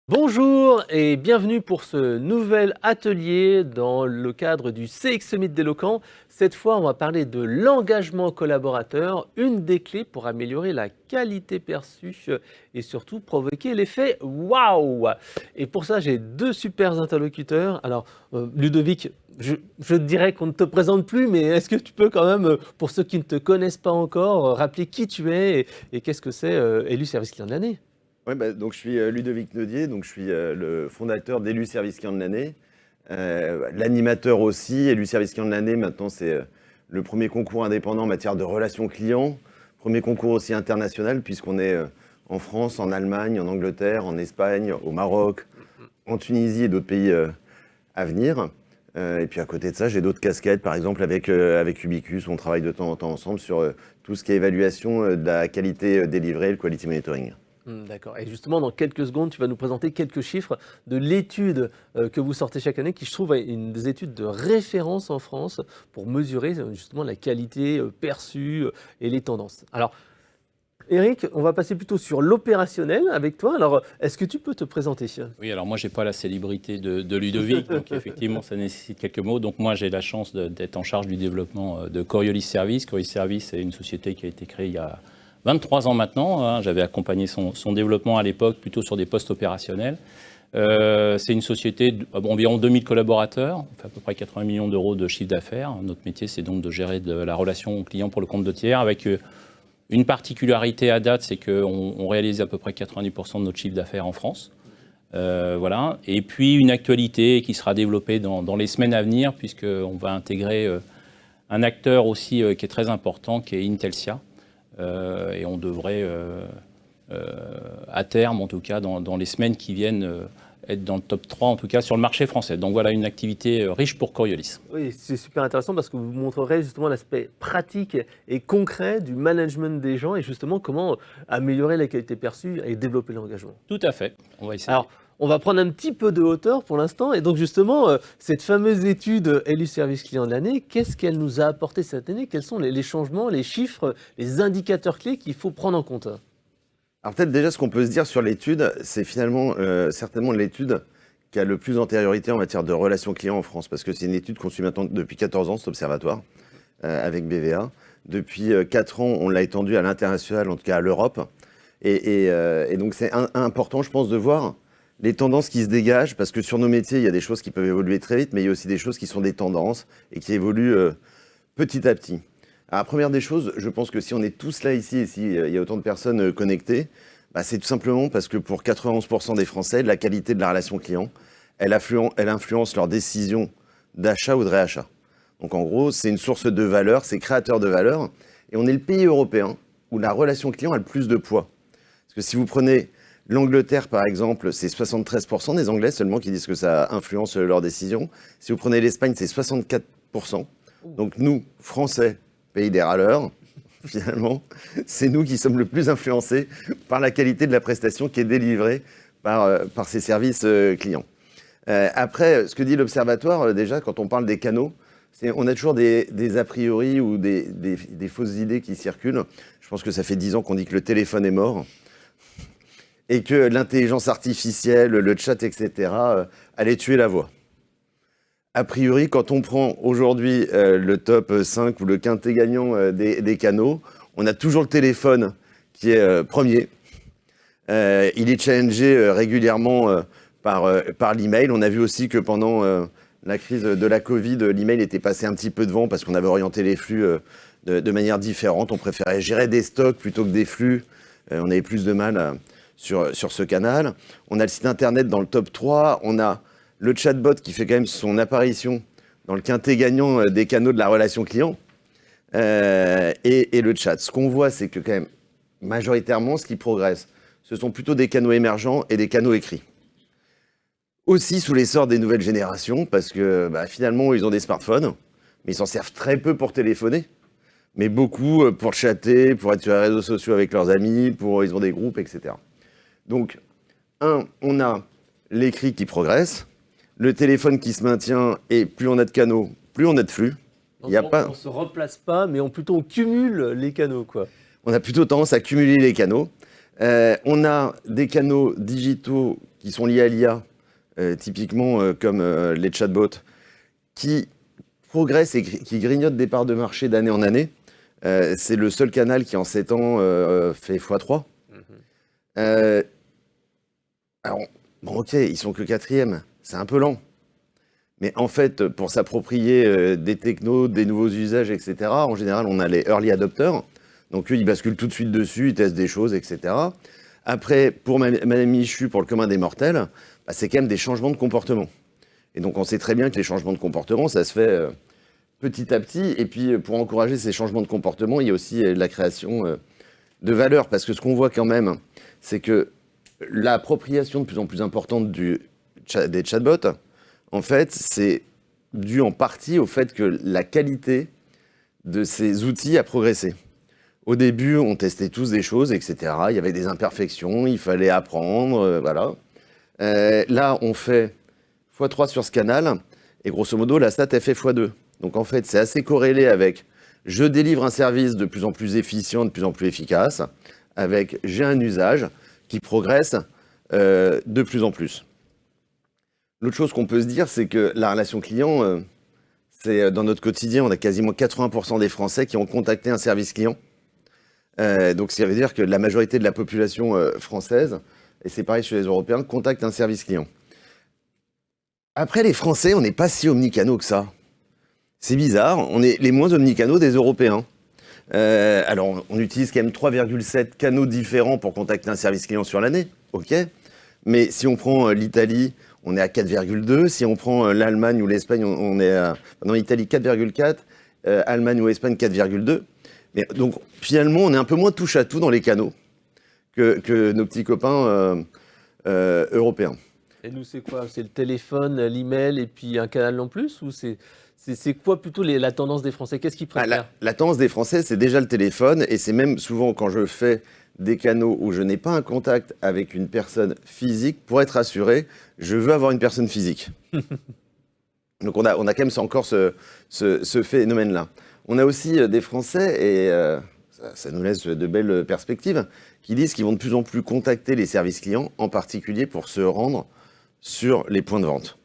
Bonjour et bienvenue pour ce nouvel atelier dans le cadre du CX Summit d'Eloquent. Cette fois, on va parler de l'engagement collaborateur, une des clés pour améliorer la qualité perçue et surtout provoquer l'effet waouh. Et pour ça, j'ai deux super interlocuteurs. Alors, Ludovic, je dirais qu'on ne te présente plus, mais est-ce que tu peux quand même, pour ceux qui ne te connaissent pas encore, rappeler qui tu es et qu'est-ce que c'est élu service client de l'année? Ouais, donc je suis Ludovic Nodier, donc je suis le fondateur d'Élu Service Client de l'année, l'animateur aussi. Élu Service Client de l'année, maintenant c'est le premier concours indépendant en matière de relations clients, premier concours aussi international puisqu'on est en France, en Allemagne, en Angleterre, en Espagne, au Maroc, en Tunisie et d'autres pays à venir. Et puis à côté de ça, j'ai d'autres casquettes, par exemple avec Ubicus, on travaille de temps en temps ensemble sur tout ce qui est évaluation de la qualité délivrée, le quality monitoring. D'accord. Et justement, dans quelques secondes, tu vas nous présenter quelques chiffres de l'étude que vous sortez chaque année, qui je trouve est une des études de référence en France pour mesurer justement la qualité perçue et les tendances. Alors, Eric, on va passer plutôt sur l'opérationnel avec toi. Alors, est-ce que tu peux te présenter? Oui, alors moi, je n'ai pas la célébrité de Ludovic, donc effectivement, ça nécessite quelques mots. Donc moi, j'ai la chance d'être en charge du développement de Coriolis Service. Coriolis Service est une société qui a été créée il y a 23 ans maintenant, hein. J'avais accompagné son développement à l'époque, plutôt sur des postes opérationnels. C'est une société d'environ 2000 collaborateurs, on fait à peu près 80 millions d'euros de chiffre d'affaires. Notre métier, c'est donc de gérer de la relation client pour le compte de tiers, avec une particularité à date, c'est qu'on réalise à peu près 90% de notre chiffre d'affaires en France. Voilà. Et puis une actualité qui sera développée dans les semaines à venir, puisqu'on va intégrer un acteur aussi qui est très important, qui est Intelsia. Et on devrait, à terme, en tout cas, dans les semaines qui viennent, être dans le top 3, en tout cas, sur le marché français. Donc voilà, une activité riche pour Coriolis. Oui, c'est super intéressant parce que vous montrerez justement l'aspect pratique et concret du management des gens et justement comment améliorer la qualité perçue et développer l'engagement. Tout à fait, on va essayer. Alors, on va prendre un petit peu de hauteur pour l'instant. Et donc, justement, cette fameuse étude élu service client de l'année, qu'est-ce qu'elle nous a apporté cette année? Quels sont les changements, les chiffres, les indicateurs clés qu'il faut prendre en compte? Alors peut-être déjà ce qu'on peut se dire sur l'étude, c'est finalement certainement l'étude qui a le plus d'antériorité en matière de relations clients en France, parce que c'est une étude qu'on suit maintenant depuis 14 ans, cet observatoire, avec BVA. Depuis 4 ans, on l'a étendu à l'international, en tout cas à l'Europe. Et donc c'est important, je pense, de voir les tendances qui se dégagent, parce que sur nos métiers, il y a des choses qui peuvent évoluer très vite, mais il y a aussi des choses qui sont des tendances et qui évoluent petit à petit. Alors, la première des choses, je pense que si on est tous là ici et s'il y a autant de personnes connectées, c'est tout simplement parce que pour 91% des Français, la qualité de la relation client, elle influence leurs décisions d'achat ou de réachat. Donc en gros, c'est une source de valeur, c'est créateur de valeur. Et on est le pays européen où la relation client a le plus de poids. Parce que si vous prenez l'Angleterre, par exemple, c'est 73% des Anglais seulement qui disent que ça influence leurs décisions. Si vous prenez l'Espagne, c'est 64%. Donc nous, Français, pays des râleurs, finalement, c'est nous qui sommes le plus influencés par la qualité de la prestation qui est délivrée par ces services clients. Après, ce que dit l'Observatoire, déjà, quand on parle des canaux, on a toujours des a priori ou des fausses idées qui circulent. Je pense que ça fait 10 ans qu'on dit que le téléphone est mort et que l'intelligence artificielle, le chat, etc., allait tuer la voix. A priori, quand on prend aujourd'hui le top 5 ou le quintet gagnant des canaux, on a toujours le téléphone qui est premier. Il est challengé régulièrement par l'email. On a vu aussi que pendant la crise de la Covid, l'email était passé un petit peu devant parce qu'on avait orienté les flux de manière différente. On préférait gérer des stocks plutôt que des flux. On avait plus de mal sur ce canal. On a le site internet dans le top 3. On a le chatbot qui fait quand même son apparition dans le quintet gagnant des canaux de la relation client et le chat. Ce qu'on voit, c'est que quand même, majoritairement, ce qui progresse, ce sont plutôt des canaux émergents et des canaux écrits. Aussi sous l'essor des nouvelles générations, parce que finalement, ils ont des smartphones, mais ils s'en servent très peu pour téléphoner, mais beaucoup pour chatter, pour être sur les réseaux sociaux avec leurs amis, ils ont des groupes, etc. Donc, on a l'écrit qui progresse, le téléphone qui se maintient, et plus on a de canaux, plus on a de flux. Donc, on ne se replace pas, mais on cumule les canaux, quoi. On a plutôt tendance à cumuler les canaux. On a des canaux digitaux qui sont liés à l'IA, typiquement comme les chatbots, qui progressent et qui grignotent des parts de marché d'année en année. C'est le seul canal qui, en 7 ans, fait x3. Alors, bon, ok, ils sont que 4e, c'est un peu lent. Mais en fait, pour s'approprier des technos, des nouveaux usages, etc., en général, on a les early adopters. Donc, eux, ils basculent tout de suite dessus, ils testent des choses, etc. Après, pour Madame Michu, pour le commun des mortels, bah, c'est quand même des changements de comportement. Et donc, on sait très bien que les changements de comportement, ça se fait petit à petit. Et puis, pour encourager ces changements de comportement, il y a aussi la création de valeur. Parce que ce qu'on voit quand même, c'est que l'appropriation de plus en plus importante des chatbots, en fait, c'est dû en partie au fait que la qualité de ces outils a progressé. Au début, on testait tous des choses, etc. Il y avait des imperfections, il fallait apprendre, voilà. Là, on fait x3 sur ce canal, et grosso modo, la stat, elle fait x2. Donc en fait, c'est assez corrélé avec je délivre un service de plus en plus efficient, de plus en plus efficace, avec j'ai un usage qui progresse de plus en plus. L'autre chose qu'on peut se dire, c'est que la relation client, c'est dans notre quotidien, on a quasiment 80% des Français qui ont contacté un service client. Donc ça veut dire que la majorité de la population française, et c'est pareil chez les Européens, contacte un service client. Après, les Français, on n'est pas si omnicanaux que ça. C'est bizarre, on est les moins omnicanaux des Européens. Alors, on utilise quand même 3,7 canaux différents pour contacter un service client sur l'année, ok. Mais si on prend l'Italie, on est à 4,2. Si on prend l'Allemagne ou l'Espagne, on est à... Non, Italie 4,4, Allemagne ou Espagne 4,2. Mais donc, finalement, on est un peu moins touche à tout dans les canaux que nos petits copains européens. Et nous, c'est quoi? C'est le téléphone, l'email et puis un canal en plus? Ou c'est quoi plutôt la tendance des Français? Qu'est-ce qu'ils préfèrent? La tendance des Français, c'est déjà le téléphone. Et c'est même souvent quand je fais des canaux où je n'ai pas un contact avec une personne physique, pour être assuré, je veux avoir une personne physique. Donc on a quand même encore ce phénomène-là. On a aussi des Français, et ça nous laisse de belles perspectives, qui disent qu'ils vont de plus en plus contacter les services clients, en particulier pour se rendre sur les points de vente.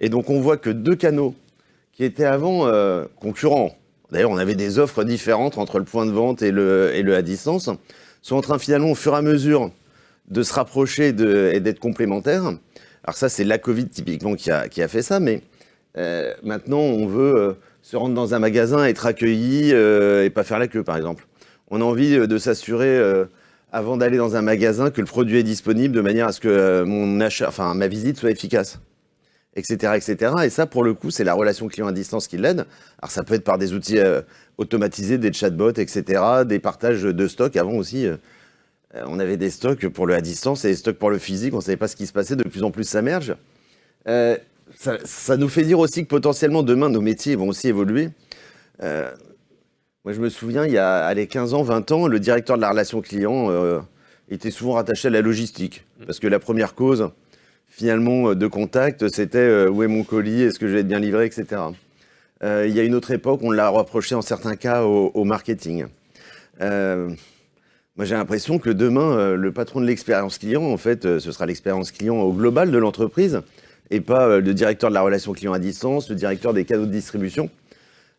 Et donc on voit que 2 canaux qui étaient avant concurrents, d'ailleurs on avait des offres différentes entre le point de vente et le à distance, sont en train finalement au fur et à mesure de se rapprocher et d'être complémentaires. Alors ça c'est la Covid typiquement qui a fait ça, mais maintenant on veut se rendre dans un magasin, être accueilli et pas faire la queue par exemple. On a envie de s'assurer avant d'aller dans un magasin que le produit est disponible de manière à ce que ma visite soit efficace, etc., etc. Et ça, pour le coup, c'est la relation client à distance qui l'aide. Alors ça peut être par des outils automatisés, des chatbots, etc., des partages de stocks. Avant aussi, on avait des stocks pour le à distance et des stocks pour le physique. On ne savait pas ce qui se passait. De plus en plus, ça merge. Ça nous fait dire aussi que potentiellement, demain, nos métiers vont aussi évoluer. Moi, je me souviens, il y a 15 ans, 20 ans, le directeur de la relation client était souvent rattaché à la logistique. Parce que la première cause, finalement, de contact, c'était où est mon colis, est-ce que je vais être bien livré, etc. Il y a une autre époque, on l'a rapproché en certains cas au marketing. Moi, j'ai l'impression que demain, le patron de l'expérience client, en fait, ce sera l'expérience client au global de l'entreprise, et pas le directeur de la relation client à distance, le directeur des canaux de distribution.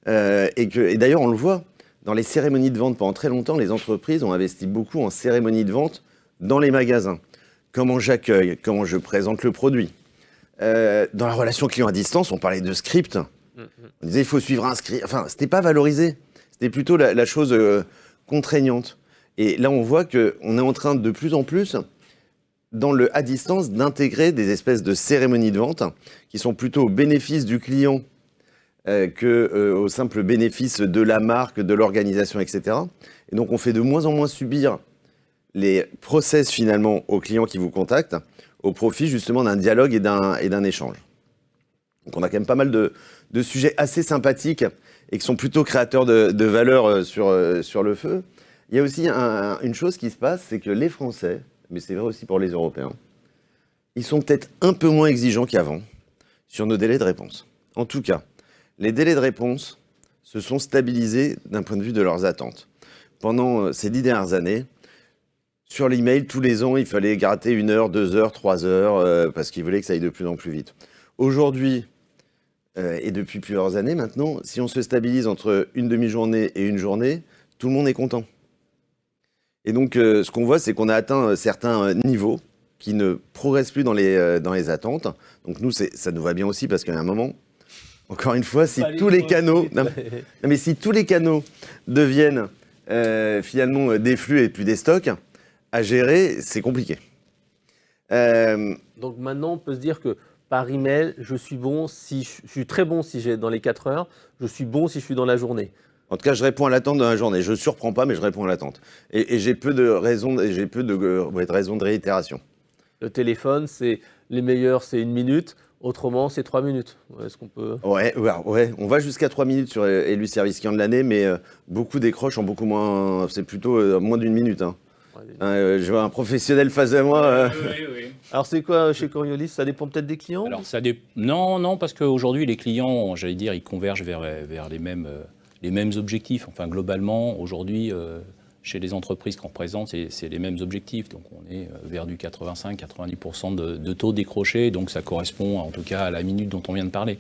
Et d'ailleurs, on le voit, dans les cérémonies de vente, pendant très longtemps, les entreprises ont investi beaucoup en cérémonies de vente dans les magasins. Comment j'accueille, comment je présente le produit. Dans la relation client à distance, on parlait de script. On disait il faut suivre un script. Enfin, c'était pas valorisé. C'était plutôt la chose contraignante. Et là, on voit qu'on est en train de plus en plus, dans le à distance, d'intégrer des espèces de cérémonies de vente qui sont plutôt au bénéfice du client qu'au simple bénéfice de la marque, de l'organisation, etc. Et donc, on fait de moins en moins subir les process, finalement, aux clients qui vous contactent, au profit, justement, d'un dialogue et d'un échange. Donc, on a quand même pas mal de sujets assez sympathiques et qui sont plutôt créateurs de valeur sur le feu. Il y a aussi une chose qui se passe, c'est que les Français, mais c'est vrai aussi pour les Européens, ils sont peut-être un peu moins exigeants qu'avant sur nos délais de réponse. En tout cas, les délais de réponse se sont stabilisés d'un point de vue de leurs attentes. Pendant ces 10 dernières années, Sur l'email, tous les ans, il fallait gratter 1 heure, 2 heures, 3 heures, parce qu'ils voulaient que ça aille de plus en plus vite. Aujourd'hui, et depuis plusieurs années maintenant, si on se stabilise entre une demi-journée et une journée, tout le monde est content. Et donc, ce qu'on voit, c'est qu'on a atteint certains niveaux qui ne progressent plus dans les attentes. Donc nous, ça nous va bien aussi, parce qu'à un moment, encore une fois, si tous les canaux, si tous les canaux deviennent finalement des flux et plus des stocks, à gérer, c'est compliqué. Donc maintenant, on peut se dire que par email, je suis très bon si j'ai dans les 4 heures, je suis bon si je suis dans la journée. En tout cas, je réponds à l'attente dans la journée. Je ne surprends pas, mais je réponds à l'attente. Et j'ai peu de raisons de réitération. Le téléphone, les meilleurs, c'est 1 minute. Autrement, c'est 3 minutes. Est-ce qu'on peut... Ouais, on va jusqu'à 3 minutes sur élu service client de l'année, mais beaucoup décrochent en beaucoup moins. C'est plutôt moins d'1 minute. Hein. Je vois un professionnel face à moi. Oui. Alors, c'est quoi chez Coriolis? Ça dépend peut-être des clients? Alors, non, parce qu'aujourd'hui, les clients, j'allais dire, ils convergent vers les mêmes objectifs. Enfin, globalement, aujourd'hui, chez les entreprises qu'on représente, c'est les mêmes objectifs. Donc, on est vers du 85-90% de taux décroché. Donc, ça correspond, en tout cas, à la minute dont on vient de parler.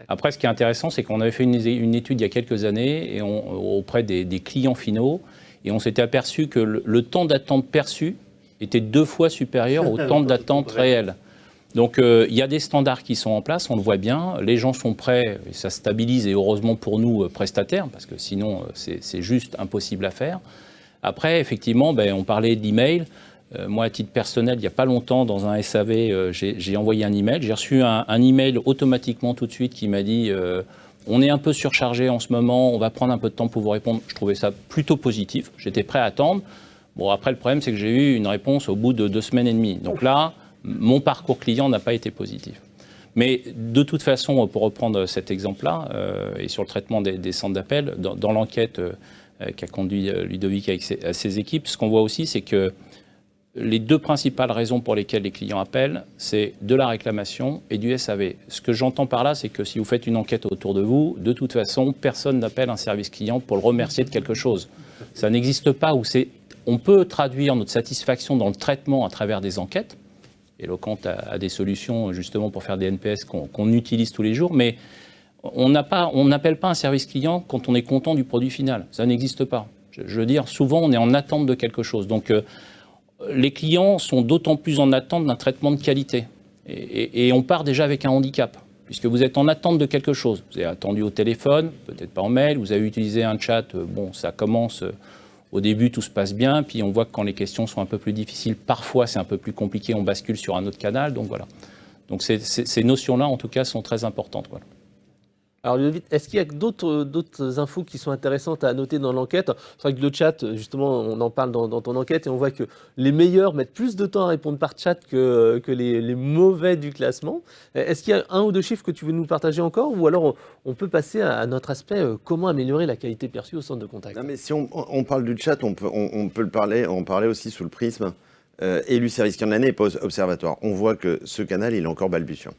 Après, ce qui est intéressant, c'est qu'on avait fait une étude il y a quelques années auprès des clients finaux. Et on s'était aperçu que le temps d'attente perçu était 2 fois supérieur au temps d'attente réel. Donc, il y a des standards qui sont en place, on le voit bien. Les gens sont prêts, et ça stabilise, et heureusement pour nous, prestataires, parce que sinon, c'est juste impossible à faire. Après, effectivement, on parlait d'email. Moi, à titre personnel, il n'y a pas longtemps, dans un SAV, j'ai envoyé un email. J'ai reçu un email automatiquement tout de suite qui m'a dit on est un peu surchargé en ce moment, on va prendre un peu de temps pour vous répondre. Je trouvais ça plutôt positif. J'étais prêt à attendre. Bon, après, le problème, c'est que j'ai eu une réponse au bout de 2 semaines et demie. Donc là, mon parcours client n'a pas été positif. Mais de toute façon, pour reprendre cet exemple-là, et sur le traitement des centres d'appel, dans l'enquête qu'a conduit Ludovic avec ses équipes, ce qu'on voit aussi, c'est que les 2 principales raisons pour lesquelles les clients appellent, c'est de la réclamation et du SAV. Ce que j'entends par là, c'est que si vous faites une enquête autour de vous, de toute façon, personne n'appelle un service client pour le remercier de quelque chose. Ça n'existe pas. On peut traduire notre satisfaction dans le traitement à travers des enquêtes. Eloquent a des solutions justement pour faire des NPS qu'on utilise tous les jours, mais on n'appelle pas un service client quand on est content du produit final. Ça n'existe pas. Je veux dire, souvent, on est en attente de quelque chose. Donc, les clients sont d'autant plus en attente d'un traitement de qualité. Et on part déjà avec un handicap, puisque vous êtes en attente de quelque chose. Vous avez attendu au téléphone, peut-être pas en mail, vous avez utilisé un chat, ça commence, au début tout se passe bien, puis on voit que quand les questions sont un peu plus difficiles, parfois c'est un peu plus compliqué, on bascule sur un autre canal, donc voilà. Donc ces notions-là, en tout cas, sont très importantes. Voilà. Alors, Ludovic, est-ce qu'il y a d'autres infos qui sont intéressantes à noter dans l'enquête? C'est vrai que le chat, justement, on en parle dans ton enquête et on voit que les meilleurs mettent plus de temps à répondre par chat que les mauvais du classement. Est-ce qu'il y a 1 ou 2 chiffres que tu veux nous partager encore? Ou alors, on peut passer à notre aspect, comment améliorer la qualité perçue au centre de contact? Non, mais si on parle du chat, on peut en parler aussi sous le prisme élu service client de l'année et pas observatoire. On voit que ce canal, il est encore balbutiant.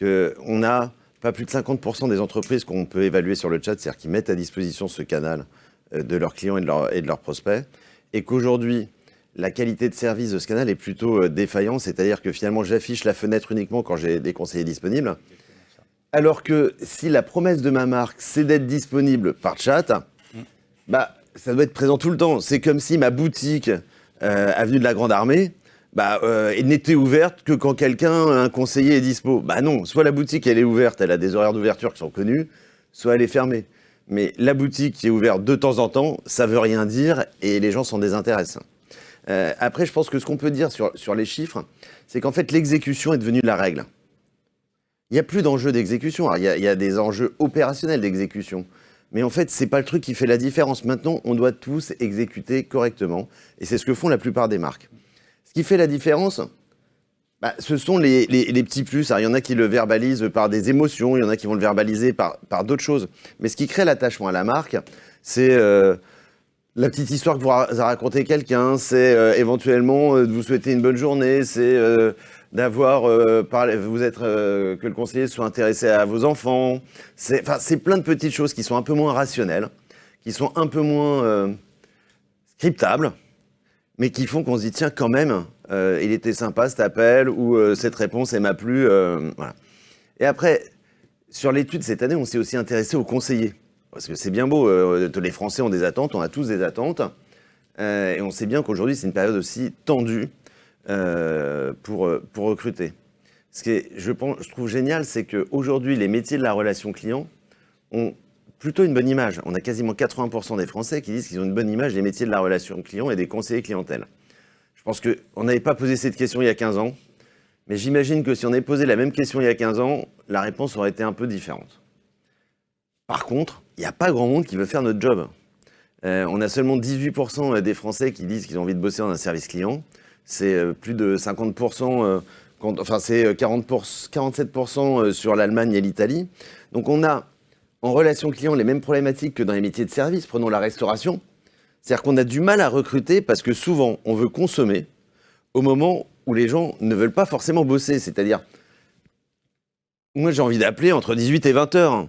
On a pas plus de 50% des entreprises qu'on peut évaluer sur le chat, c'est-à-dire qui mettent à disposition ce canal de leurs clients et de leurs prospects, et qu'aujourd'hui, la qualité de service de ce canal est plutôt défaillante, c'est-à-dire que finalement, j'affiche la fenêtre uniquement quand j'ai des conseillers disponibles, alors que si la promesse de ma marque, c'est d'être disponible par chat, ça doit être présent tout le temps. C'est comme si ma boutique, avenue de la Grande Armée, n'était ouverte que quand un conseiller est dispo. Non, soit la boutique elle est ouverte, elle a des horaires d'ouverture qui sont connus, soit elle est fermée. Mais la boutique qui est ouverte de temps en temps, ça veut rien dire et les gens s'en désintéressent. Après, je pense que ce qu'on peut dire sur les chiffres, c'est qu'en fait l'exécution est devenue la règle. Il n'y a plus d'enjeux d'exécution. Il y a des enjeux opérationnels d'exécution. Mais en fait, ce n'est pas le truc qui fait la différence. Maintenant, on doit tous exécuter correctement. Et c'est ce que font la plupart des marques. Ce qui fait la différence, ce sont les petits plus. Alors, il y en a qui le verbalisent par des émotions, il y en a qui vont le verbaliser par d'autres choses. Mais ce qui crée l'attachement à la marque, c'est la petite histoire que vous a raconté quelqu'un, c'est éventuellement de vous souhaiter une bonne journée, c'est d'avoir que le conseiller soit intéressé à vos enfants. C'est plein de petites choses qui sont un peu moins rationnelles, qui sont un peu moins scriptables, mais qui font qu'on se dit, tiens, quand même, il était sympa cet appel, ou cette réponse, elle m'a plu. Voilà. Et après, sur l'étude cette année, on s'est aussi intéressé aux conseillers. Parce que c'est bien beau, les Français ont des attentes, on a tous des attentes. Et on sait bien qu'aujourd'hui, c'est une période aussi tendue pour recruter. Ce que je trouve génial, c'est qu'aujourd'hui, les métiers de la relation client ont plutôt une bonne image. On a quasiment 80% des Français qui disent qu'ils ont une bonne image des métiers de la relation client et des conseillers clientèle. Je pense qu'on n'avait pas posé cette question il y a 15 ans, mais j'imagine que si on avait posé la même question il y a 15 ans, la réponse aurait été un peu différente. Par contre, il n'y a pas grand monde qui veut faire notre job. On a seulement 18% des Français qui disent qu'ils ont envie de bosser dans un service client. C'est plus de 50%, c'est 47% sur l'Allemagne et l'Italie. Donc on a en relation client les mêmes problématiques que dans les métiers de service. Prenons la restauration. C'est-à-dire qu'on a du mal à recruter parce que souvent on veut consommer au moment où les gens ne veulent pas forcément bosser. C'est-à-dire, moi j'ai envie d'appeler entre 18 et 20 heures.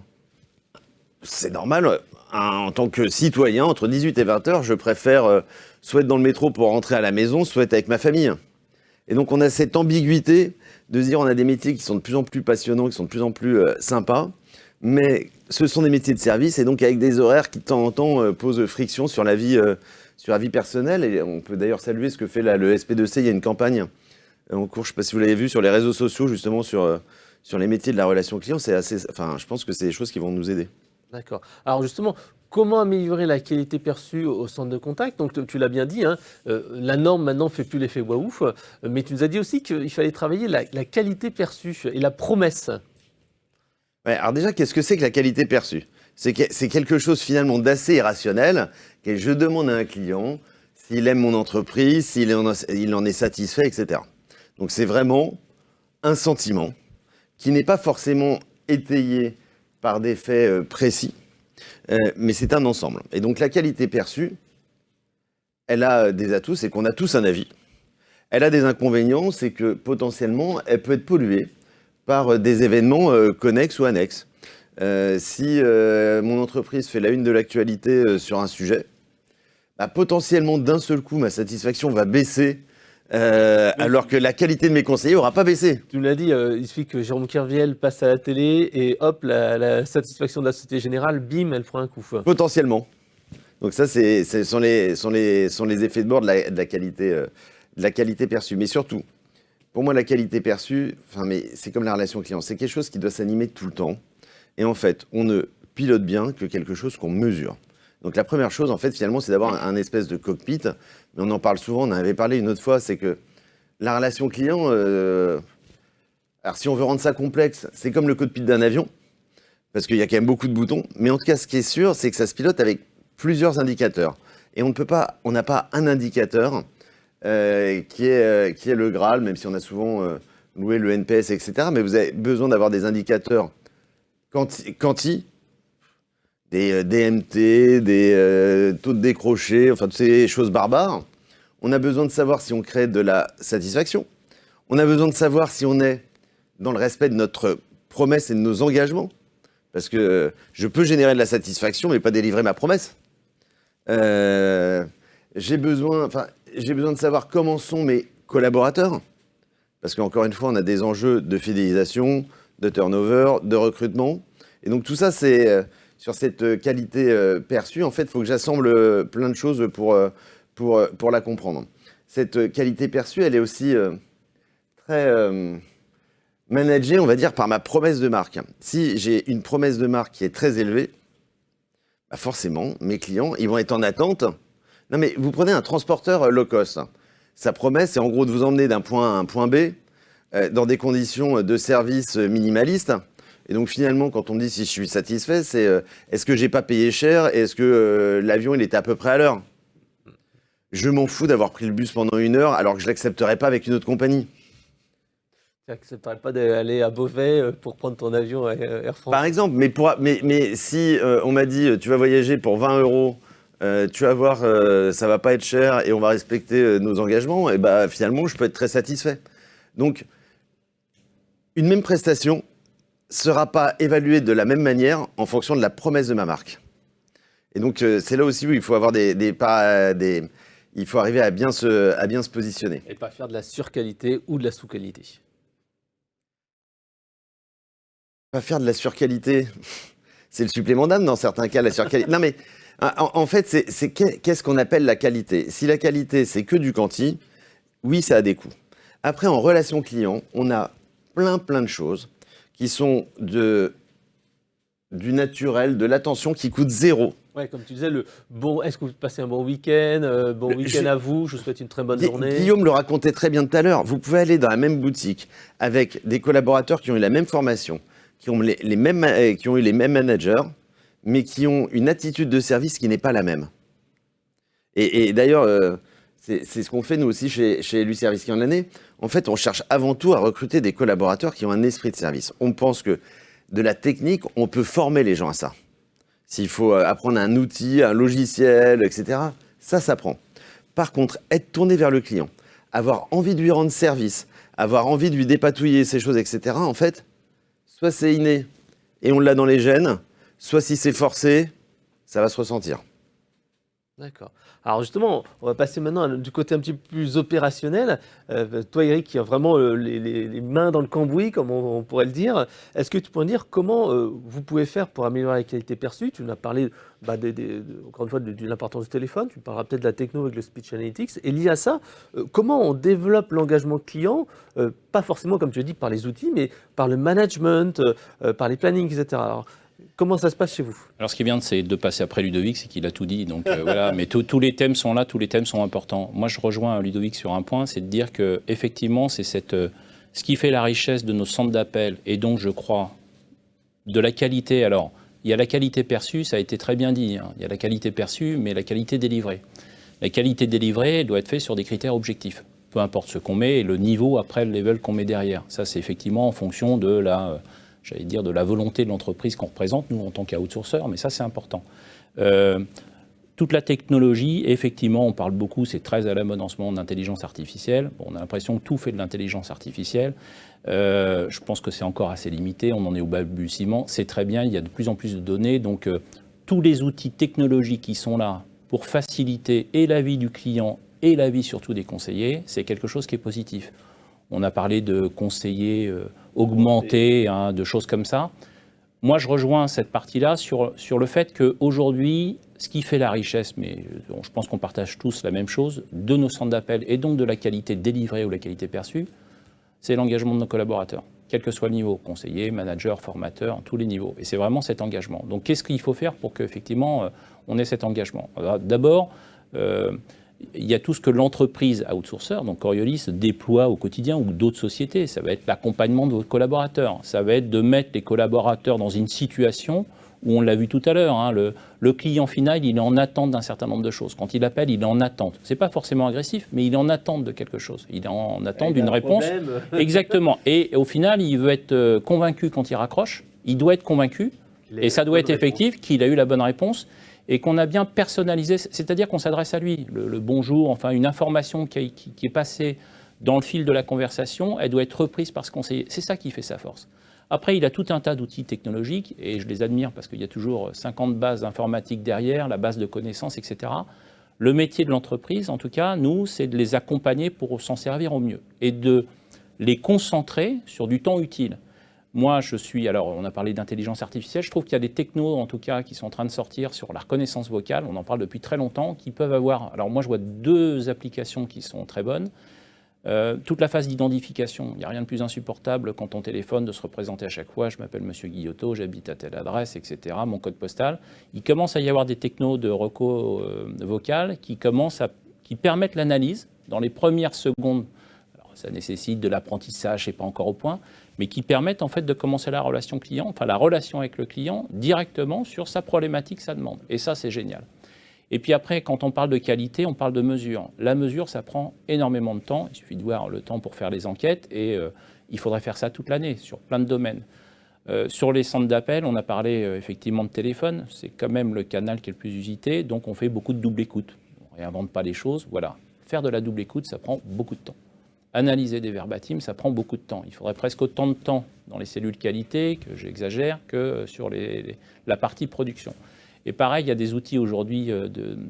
C'est normal, en tant que citoyen, entre 18 et 20 heures, je préfère soit être dans le métro pour rentrer à la maison, soit être avec ma famille. Et donc on a cette ambiguïté de se dire on a des métiers qui sont de plus en plus passionnants, qui sont de plus en plus sympas, mais ce sont des métiers de service et donc avec des horaires qui de temps en temps posent friction sur la vie personnelle. Et on peut d'ailleurs saluer ce que fait le SP2C. Il y a une campagne en cours, je ne sais pas si vous l'avez vu, sur les réseaux sociaux justement sur les métiers de la relation client. Je pense que c'est des choses qui vont nous aider. D'accord. Alors justement, comment améliorer la qualité perçue au centre de contact? Donc tu l'as bien dit, hein, la norme maintenant ne fait plus l'effet waouh, mais tu nous as dit aussi qu'il fallait travailler la qualité perçue et la promesse. Ouais, alors déjà, qu'est-ce que c'est que la qualité perçue? C'est quelque chose finalement d'assez irrationnel, que je demande à un client s'il aime mon entreprise, s'il en est satisfait, etc. Donc c'est vraiment un sentiment qui n'est pas forcément étayé par des faits précis, mais c'est un ensemble. Et donc la qualité perçue, elle a des atouts, c'est qu'on a tous un avis. Elle a des inconvénients, c'est que potentiellement, elle peut être polluée par des événements connexes ou annexes. Si mon entreprise fait la une de l'actualité sur un sujet, bah, potentiellement d'un seul coup, ma satisfaction va baisser alors que la qualité de mes conseillers n'aura pas baissé. Tu l'as dit, il suffit que Jérôme Kerviel passe à la télé et hop, la satisfaction de la Société Générale, bim, elle prend un coup. Potentiellement. Donc ça, ce sont les effets de bord de la qualité perçue. Mais surtout, pour moi, la qualité perçue, c'est comme la relation client. C'est quelque chose qui doit s'animer tout le temps. Et en fait, on ne pilote bien que quelque chose qu'on mesure. Donc la première chose, en fait, finalement, c'est d'avoir un espèce de cockpit. Mais on en parle souvent, on en avait parlé une autre fois, c'est que la relation client, alors si on veut rendre ça complexe, c'est comme le cockpit d'un avion, parce qu'il y a quand même beaucoup de boutons. Mais en tout cas, ce qui est sûr, c'est que ça se pilote avec plusieurs indicateurs. Et on n'a pas un indicateur qui est le Graal, même si on a souvent loué le NPS, etc. Mais vous avez besoin d'avoir des indicateurs quanti, des DMT, des taux de décroché, enfin toutes ces choses barbares. On a besoin de savoir si on crée de la satisfaction. On a besoin de savoir si on est dans le respect de notre promesse et de nos engagements. Parce que je peux générer de la satisfaction, mais pas délivrer ma promesse. J'ai besoin de savoir comment sont mes collaborateurs. Parce qu'encore une fois, on a des enjeux de fidélisation, de turnover, de recrutement. Et donc tout ça, c'est sur cette qualité perçue. En fait, il faut que j'assemble plein de choses pour la comprendre. Cette qualité perçue, elle est aussi très managée, on va dire, par ma promesse de marque. Si j'ai une promesse de marque qui est très élevée, bah forcément, mes clients, ils vont être en attente. Non mais vous prenez un transporteur low cost. Sa promesse, c'est en gros de vous emmener d'un point A à un point B dans des conditions de service minimalistes. Et donc finalement, quand on me dit si je suis satisfait, c'est est-ce que j'ai pas payé cher et est-ce que l'avion il était à peu près à l'heure? Je m'en fous d'avoir pris le bus pendant 1 heure alors que je l'accepterais pas avec une autre compagnie. Tu n'accepterais pas d'aller à Beauvais pour prendre ton avion à Air France? Par exemple, mais si on m'a dit tu vas voyager pour 20 €, tu vas voir, ça va pas être cher et on va respecter nos engagements, et bah finalement je peux être très satisfait. Donc une même prestation sera pas évaluée de la même manière en fonction de la promesse de ma marque. Et donc c'est là aussi où il faut avoir il il faut arriver à bien se positionner. Et pas faire de la surqualité ou de la sous-qualité. Pas faire de la surqualité, c'est le supplément d'âme dans certains cas, la surqualité. Non mais en fait, qu'est-ce qu'on appelle la qualité? Si la qualité, c'est que du quanti, oui, ça a des coûts. Après, en relation client, on a plein de choses qui sont du naturel, de l'attention qui coûte zéro. Ouais, comme tu disais, est-ce que vous passez un bon week-end? Bon week-end à vous, je vous souhaite une très bonne journée. Guillaume le racontait très bien tout à l'heure. Vous pouvez aller dans la même boutique avec des collaborateurs qui ont eu la même formation, qui ont eu les mêmes managers, mais qui ont une attitude de service qui n'est pas la même. Et d'ailleurs, c'est ce qu'on fait nous aussi chez LU Service Client de l'année. En fait, on cherche avant tout à recruter des collaborateurs qui ont un esprit de service. On pense que de la technique, on peut former les gens à ça. S'il faut apprendre un outil, un logiciel, etc., ça s'apprend. Par contre, être tourné vers le client, avoir envie de lui rendre service, avoir envie de lui dépatouiller ces choses, etc., en fait, soit c'est inné et on l'a dans les gènes, soit si c'est forcé, ça va se ressentir. D'accord. Alors justement, on va passer maintenant du côté un petit peu plus opérationnel. Toi, Eric, qui a vraiment les mains dans le cambouis, comme on pourrait le dire, est-ce que tu pourrais dire comment vous pouvez faire pour améliorer la qualité perçue? Tu nous as parlé, encore une fois, de l'importance du téléphone. Tu parleras peut-être de la techno avec le speech analytics. Et lié à ça, comment on développe l'engagement client, pas forcément, comme tu as dit, par les outils, mais par le management, par les plannings, etc. Alors, comment ça se passe chez vous? Alors, ce qui est bien, c'est de passer après Ludovic, c'est qu'il a tout dit. Donc voilà, mais tous les thèmes sont là, tous les thèmes sont importants. Moi, je rejoins Ludovic sur un point, c'est de dire que effectivement, c'est ce qui fait la richesse de nos centres d'appel, et donc, je crois, de la qualité. Alors, il y a la qualité perçue, ça a été très bien dit. Il y a la qualité perçue, mais la qualité délivrée. La qualité délivrée doit être faite sur des critères objectifs. Peu importe ce qu'on met et le niveau après le level qu'on met derrière. Ça, c'est effectivement en fonction de de la volonté de l'entreprise qu'on représente, nous, en tant qu'outsourceur, mais ça, c'est important. Toute la technologie, effectivement, on parle beaucoup, c'est très à la mode en ce moment, d'intelligence artificielle. Bon, on a l'impression que tout fait de l'intelligence artificielle. Je pense que c'est encore assez limité, on en est au balbutiement. C'est très bien, il y a de plus en plus de données. Donc, tous les outils technologiques qui sont là pour faciliter et la vie du client et la vie surtout des conseillers, c'est quelque chose qui est positif. On a parlé de conseillers augmentés, de choses comme ça. Moi, je rejoins cette partie-là sur le fait qu'aujourd'hui, ce qui fait la richesse, mais je pense qu'on partage tous la même chose, de nos centres d'appel et donc de la qualité délivrée ou la qualité perçue, c'est l'engagement de nos collaborateurs, quel que soit le niveau, conseiller, manager, formateur, tous les niveaux. Et c'est vraiment cet engagement. Donc, qu'est-ce qu'il faut faire pour qu'effectivement, on ait cet engagement? D'abord, il y a tout ce que l'entreprise outsourceur, donc Coriolis, déploie au quotidien, ou d'autres sociétés. Ça va être l'accompagnement de vos collaborateurs. Ça va être de mettre les collaborateurs dans une situation où, on l'a vu tout à l'heure, le client final, il est en attente d'un certain nombre de choses. Quand il appelle, il est en attente. Ce n'est pas forcément agressif, mais il est en attente de quelque chose. Il est en attente d'une réponse. Exactement. Et au final, il veut être convaincu quand il raccroche. Il doit être convaincu, et ça doit être effectif, qu'il a eu la bonne réponse. Et qu'on a bien personnalisé, c'est-à-dire qu'on s'adresse à lui. Le bonjour, enfin une information qui est passée dans le fil de la conversation, elle doit être reprise par ce conseiller. C'est ça qui fait sa force. Après, il a tout un tas d'outils technologiques, et je les admire parce qu'il y a toujours 50 bases informatiques derrière, la base de connaissances, etc. Le métier de l'entreprise, en tout cas, nous, c'est de les accompagner pour s'en servir au mieux et de les concentrer sur du temps utile. Moi, alors on a parlé d'intelligence artificielle, je trouve qu'il y a des technos, en tout cas, qui sont en train de sortir sur la reconnaissance vocale, on en parle depuis très longtemps, qui peuvent avoir, alors moi je vois 2 applications qui sont très bonnes. Toute la phase d'identification, il n'y a rien de plus insupportable quand on téléphone de se représenter à chaque fois, je m'appelle Monsieur Guillotot, j'habite à telle adresse, etc., mon code postal. Il commence à y avoir des technos de reco vocale qui permettent l'analyse dans les premières secondes. Alors ça nécessite de l'apprentissage, c'est pas encore au point, mais qui permettent en fait de commencer la relation client, enfin la relation avec le client directement sur sa problématique, sa demande. Et ça, c'est génial. Et puis après, quand on parle de qualité, on parle de mesure. La mesure, ça prend énormément de temps. Il suffit de voir le temps pour faire les enquêtes et il faudrait faire ça toute l'année sur plein de domaines. Sur les centres d'appel, on a parlé effectivement de téléphone. C'est quand même le canal qui est le plus usité, donc on fait beaucoup de double écoute. On ne réinvente pas les choses, voilà. Faire de la double écoute, ça prend beaucoup de temps. Analyser des verbatims, ça prend beaucoup de temps. Il faudrait presque autant de temps dans les cellules qualité, que j'exagère, que sur la partie production. Et pareil, il y a des outils aujourd'hui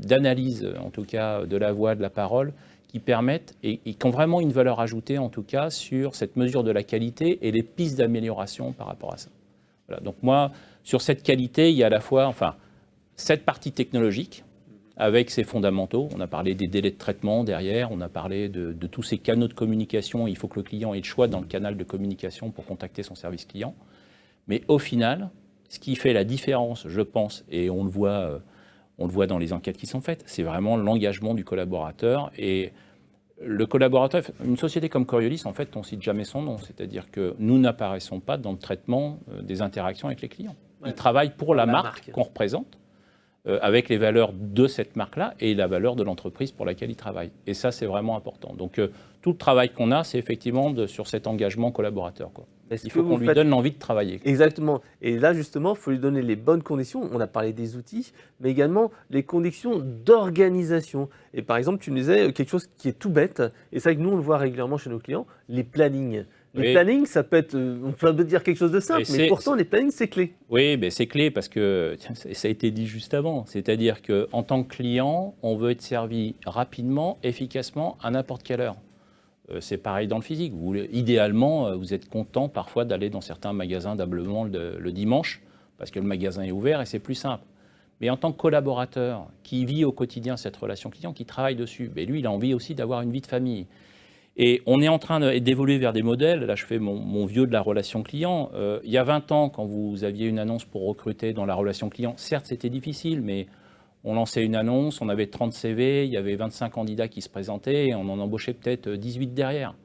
d'analyse, en tout cas de la voix, de la parole, qui permettent et qui ont vraiment une valeur ajoutée, en tout cas, sur cette mesure de la qualité et les pistes d'amélioration par rapport à ça. Voilà. Donc moi, sur cette qualité, il y a à la fois, cette partie technologique, avec ses fondamentaux. On a parlé des délais de traitement derrière, on a parlé de tous ces canaux de communication. Il faut que le client ait le choix dans le canal de communication pour contacter son service client. Mais au final, ce qui fait la différence, je pense, et on le voit dans les enquêtes qui sont faites, c'est vraiment l'engagement du collaborateur. Et le collaborateur, une société comme Coriolis, en fait, on ne cite jamais son nom. C'est-à-dire que nous n'apparaissons pas dans le traitement des interactions avec les clients. Ils travaillent pour la marque qu'on représente, avec les valeurs de cette marque-là et la valeur de l'entreprise pour laquelle ils travaillent. Et ça, c'est vraiment important. Donc, tout le travail qu'on a, c'est effectivement sur cet engagement collaborateur, quoi. Il faut qu'on lui donne l'envie de travailler. Exactement. Et là, justement, il faut lui donner les bonnes conditions. On a parlé des outils, mais également les conditions d'organisation. Et par exemple, tu nous disais quelque chose qui est tout bête, et c'est vrai que nous, on le voit régulièrement chez nos clients, les plannings. Les plannings, ça peut être, on peut dire quelque chose de simple, mais pourtant, les plannings, c'est clé. Oui, mais c'est clé parce que ça a été dit juste avant. C'est-à-dire qu'en tant que client, on veut être servi rapidement, efficacement, à n'importe quelle heure. C'est pareil dans le physique. Idéalement, vous êtes content parfois d'aller dans certains magasins d'ablement le dimanche parce que le magasin est ouvert et c'est plus simple. Mais en tant que collaborateur qui vit au quotidien cette relation client, qui travaille dessus, lui, il a envie aussi d'avoir une vie de famille. Et on est en train d'évoluer vers des modèles. Là, je fais mon vieux de la relation client. Il y a 20 ans, quand vous aviez une annonce pour recruter dans la relation client, certes, c'était difficile, mais on lançait une annonce, on avait 30 CV, il y avait 25 candidats qui se présentaient, et on en embauchait peut-être 18 derrière.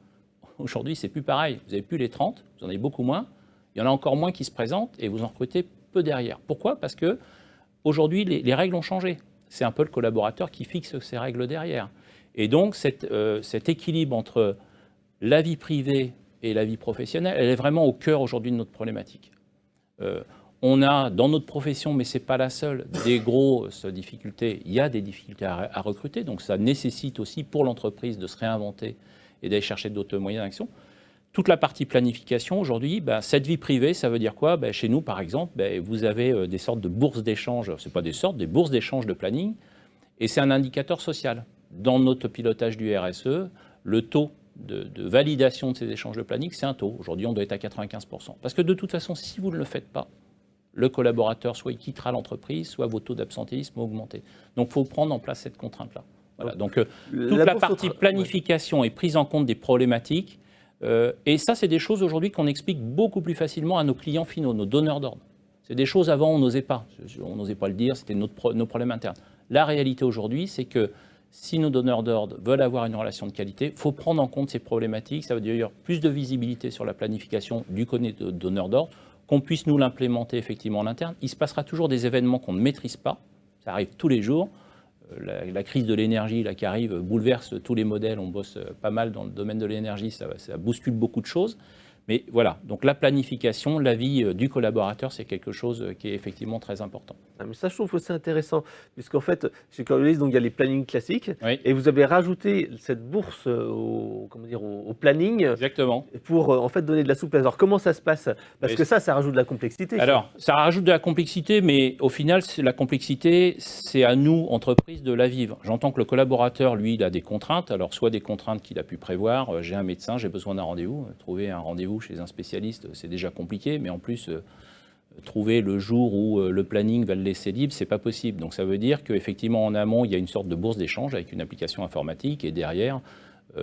Aujourd'hui, c'est plus pareil. Vous n'avez plus les 30, vous en avez beaucoup moins. Il y en a encore moins qui se présentent, et vous en recrutez peu derrière. Pourquoi ? Parce que aujourd'hui, les règles ont changé. C'est un peu le collaborateur qui fixe ces règles derrière. Et donc, cet équilibre entre la vie privée et la vie professionnelle, elle est vraiment au cœur aujourd'hui de notre problématique. On a dans notre profession, mais ce n'est pas la seule, des grosses difficultés. Il y a des difficultés à recruter, donc ça nécessite aussi pour l'entreprise de se réinventer et d'aller chercher d'autres moyens d'action. Toute la partie planification, aujourd'hui, cette vie privée, ça veut dire quoi ? Chez nous, par exemple, vous avez des sortes de bourses d'échange, ce n'est pas des sortes, des bourses d'échange de planning, et c'est un indicateur social. Dans notre pilotage du RSE, le taux de validation de ces échanges de planning, c'est un taux. Aujourd'hui, on doit être à 95%. Parce que de toute façon, si vous ne le faites pas, le collaborateur, soit il quittera l'entreprise, soit vos taux d'absentéisme vont augmenter. Donc, il faut prendre en place cette contrainte-là. Voilà. Donc, toute la partie planification et prise en compte des problématiques. Et ça, c'est des choses aujourd'hui qu'on explique beaucoup plus facilement à nos clients finaux, nos donneurs d'ordre. C'est des choses avant, on n'osait pas. On n'osait pas le dire, c'était nos problèmes internes. La réalité aujourd'hui, c'est que si nos donneurs d'ordre veulent avoir une relation de qualité, il faut prendre en compte ces problématiques. Ça veut dire plus de visibilité sur la planification du donneur d'ordre, qu'on puisse nous l'implémenter effectivement en interne. Il se passera toujours des événements qu'on ne maîtrise pas. Ça arrive tous les jours. La crise de l'énergie là, qui arrive bouleverse tous les modèles. On bosse pas mal dans le domaine de l'énergie. Ça bouscule beaucoup de choses. Mais voilà, donc la planification, la vie du collaborateur, c'est quelque chose qui est effectivement très important. Ah, mais ça, je trouve aussi intéressant, puisqu'en fait, chez Coriolis, donc il y a les plannings classiques, oui. Et vous avez rajouté cette bourse au planning. Exactement. Pour en fait donner de la souplesse. Alors comment ça se passe ? Parce que ça rajoute de la complexité. Alors, ça rajoute de la complexité, mais au final, la complexité, c'est à nous, entreprise, de la vivre. J'entends que le collaborateur, lui, il a des contraintes. Alors, soit des contraintes qu'il a pu prévoir. J'ai un médecin, j'ai besoin d'un rendez-vous. Trouver un rendez-vous chez un spécialiste, c'est déjà compliqué, mais en plus, trouver le jour où le planning va le laisser libre, c'est pas possible. Donc ça veut dire qu'effectivement, en amont, il y a une sorte de bourse d'échange avec une application informatique, et derrière,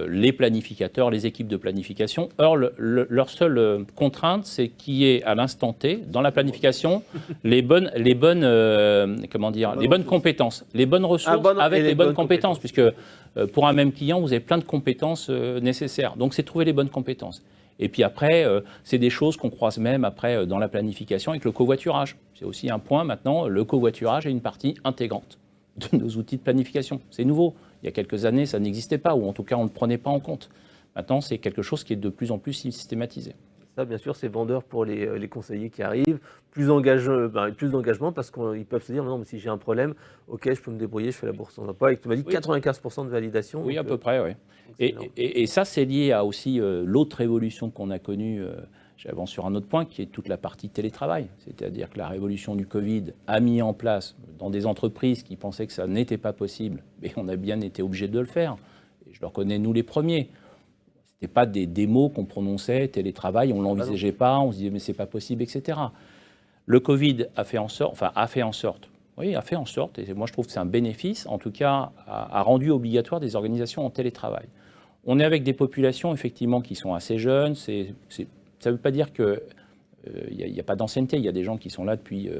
les planificateurs, les équipes de planification. Or, leur seule contrainte, c'est qu'il y ait à l'instant T, dans la planification, les bonnes compétences, les bonnes ressources avec les bonnes compétences, puisque pour un même client, vous avez plein de compétences nécessaires. Donc, c'est trouver les bonnes compétences. Et puis après, c'est des choses qu'on croise même après dans la planification avec le covoiturage. C'est aussi un point maintenant, le covoiturage est une partie intégrante de nos outils de planification. C'est nouveau. Il y a quelques années, ça n'existait pas, ou en tout cas, on ne le prenait pas en compte. Maintenant, c'est quelque chose qui est de plus en plus systématisé. Ça, bien sûr, c'est vendeur pour les conseillers qui arrivent, plus d'engagement parce qu'ils peuvent se dire, non, mais si j'ai un problème, ok, je peux me débrouiller, je fais la bourse d'emploi. Et tu m'as dit 95% de validation. Oui, à peu près, oui. Et ça, c'est lié à aussi l'autre évolution qu'on a connue j'avance sur un autre point qui est toute la partie télétravail. C'est-à-dire que la révolution du Covid a mis en place, dans des entreprises qui pensaient que ça n'était pas possible, mais on a bien été obligé de le faire. Et je le reconnais, nous les premiers. Ce n'était pas des mots qu'on prononçait, télétravail, on ne l'envisageait pas, on se disait mais c'est pas possible, etc. Le Covid a fait en sorte, et moi je trouve que c'est un bénéfice, en tout cas, a rendu obligatoire des organisations en télétravail. On est avec des populations, effectivement, qui sont assez jeunes. Ça ne veut pas dire qu'il n'y a pas d'ancienneté. Il y a des gens qui sont là depuis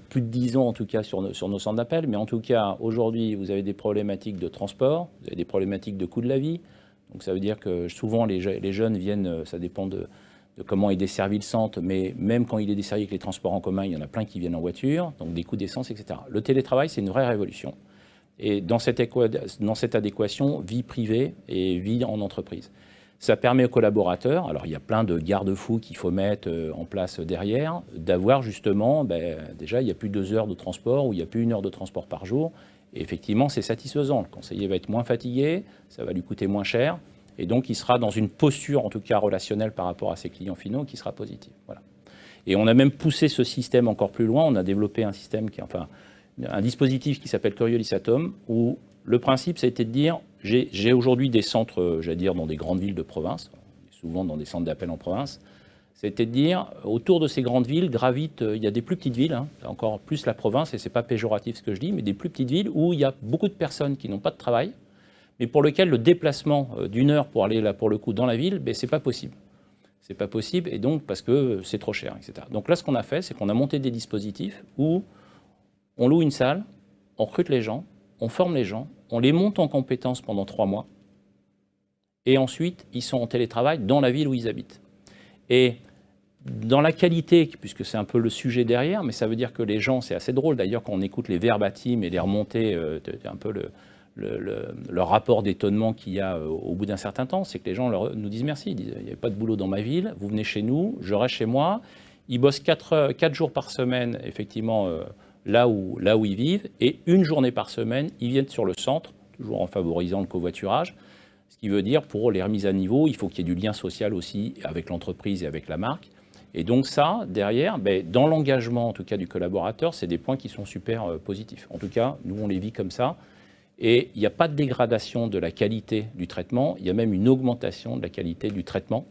plus de 10 ans, en tout cas, sur nos centres d'appel. Mais en tout cas, aujourd'hui, vous avez des problématiques de transport, vous avez des problématiques de coût de la vie. Donc ça veut dire que souvent, les jeunes viennent, ça dépend de comment est desservi le centre, mais même quand il est desservi avec les transports en commun, il y en a plein qui viennent en voiture, donc des coûts d'essence, etc. Le télétravail, c'est une vraie révolution. Et dans cette adéquation, vie privée et vie en entreprise. Ça permet aux collaborateurs, alors il y a plein de garde-fous qu'il faut mettre en place derrière, d'avoir justement, déjà il n'y a plus 2 heures de transport ou il n'y a plus 1 heure de transport par jour. Et effectivement, c'est satisfaisant. Le conseiller va être moins fatigué, ça va lui coûter moins cher. Et donc, il sera dans une posture, en tout cas relationnelle par rapport à ses clients finaux, qui sera positive. Voilà. Et on a même poussé ce système encore plus loin. On a développé un système un dispositif qui s'appelle Coriolis Atom, où le principe, ça a été de dire, j'ai aujourd'hui des centres, j'allais dire, dans des grandes villes de province, souvent dans des centres d'appel en province. C'était de dire, autour de ces grandes villes gravitent, il y a des plus petites villes, encore plus la province, et c'est pas péjoratif ce que je dis, mais des plus petites villes où il y a beaucoup de personnes qui n'ont pas de travail, mais pour lequel le déplacement d'1 heure pour aller là pour le coup dans la ville, c'est pas possible. C'est pas possible, et donc parce que c'est trop cher, etc. Donc là, ce qu'on a fait, c'est qu'on a monté des dispositifs où on loue une salle, on recrute les gens, on forme les gens, on les monte en compétences pendant 3 mois, et ensuite, ils sont en télétravail dans la ville où ils habitent. Et dans la qualité, puisque c'est un peu le sujet derrière, mais ça veut dire que les gens, c'est assez drôle d'ailleurs quand on écoute les verbatim et les remontées, un peu le rapport d'étonnement qu'il y a au bout d'un certain temps, c'est que les gens nous disent merci, ils disent il n'y avait pas de boulot dans ma ville, vous venez chez nous, je reste chez moi. Ils bossent 4 jours par semaine, effectivement, là où ils vivent, et 1 journée par semaine, ils viennent sur le centre, toujours en favorisant le covoiturage, ce qui veut dire pour les remises à niveau, il faut qu'il y ait du lien social aussi avec l'entreprise et avec la marque. Et donc ça, derrière, dans l'engagement en tout cas du collaborateur, c'est des points qui sont super positifs. En tout cas, nous on les vit comme ça. Et il n'y a pas de dégradation de la qualité du traitement, il y a même une augmentation de la qualité du traitement,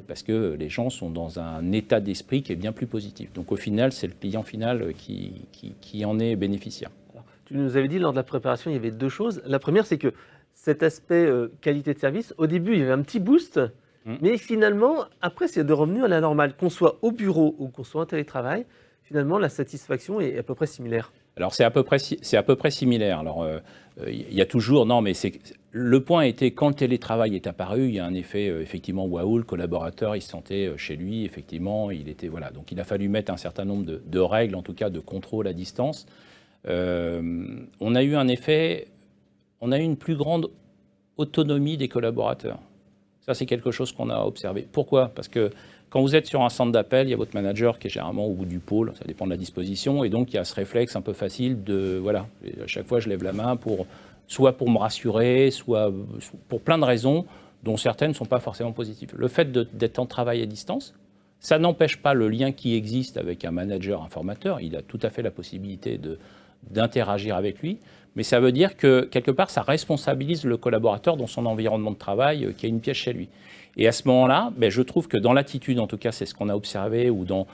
parce que les gens sont dans un état d'esprit qui est bien plus positif. Donc au final, c'est le client final qui en est bénéficiaire. Alors, tu nous avais dit lors de la préparation, il y avait 2 choses. La première, c'est que cet aspect qualité de service, au début, il y avait un petit boost, mais finalement, après, c'est de revenu à la normale. Qu'on soit au bureau ou qu'on soit en télétravail, finalement, la satisfaction est à peu près similaire. Alors c'est à peu près similaire. Alors il y a toujours le point était quand le télétravail est apparu, il y a un effet effectivement waouh, le collaborateur il se sentait chez lui, effectivement il était voilà, donc il a fallu mettre un certain nombre de règles, en tout cas de contrôle à distance. On a eu un effet, on a eu une plus grande autonomie des collaborateurs. Ça c'est quelque chose qu'on a observé. Pourquoi ? Parce que quand vous êtes sur un centre d'appel, il y a votre manager qui est généralement au bout du pôle, ça dépend de la disposition, et donc il y a ce réflexe un peu facile de, voilà, à chaque fois je lève la main soit pour me rassurer, soit pour plein de raisons, dont certaines ne sont pas forcément positives. Le fait d'être en travail à distance, ça n'empêche pas le lien qui existe avec un manager, un formateur, il a tout à fait la possibilité d'interagir avec lui, mais ça veut dire que quelque part ça responsabilise le collaborateur dans son environnement de travail qui a une pièce chez lui. Et à ce moment-là, je trouve que dans l'attitude, en tout cas c'est ce qu'on a observé, ou dans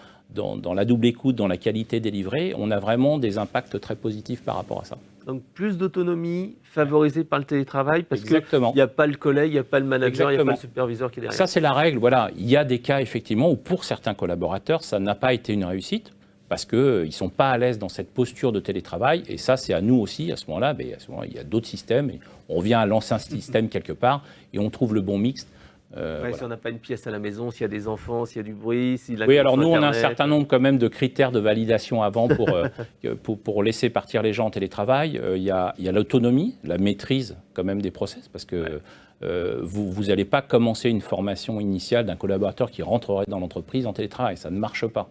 la double écoute, dans la qualité délivrée, on a vraiment des impacts très positifs par rapport à ça. Donc plus d'autonomie favorisée par le télétravail, parce qu'il Exactement. n'y a pas le collègue, il n'y a pas le manager, il n'y a pas Exactement. le superviseur qui est derrière. Ça c'est la règle, voilà. Il y a des cas effectivement où pour certains collaborateurs, ça n'a pas été une réussite, parce qu'ils ne sont pas à l'aise dans cette posture de télétravail, et ça c'est à nous aussi, à ce moment-là, il y a d'autres systèmes, et on vient à l'ancien système quelque part, et on trouve le bon mixte. Voilà. Si on n'a pas une pièce à la maison, s'il y a des enfants, s'il y a du bruit, si la oui, alors nous, on a un certain nombre quand même de critères de validation avant pour laisser partir les gens en télétravail. Il y a l'autonomie, la maîtrise quand même des process, parce que vous n'allez pas commencer une formation initiale d'un collaborateur qui rentrerait dans l'entreprise en télétravail, ça ne marche pas.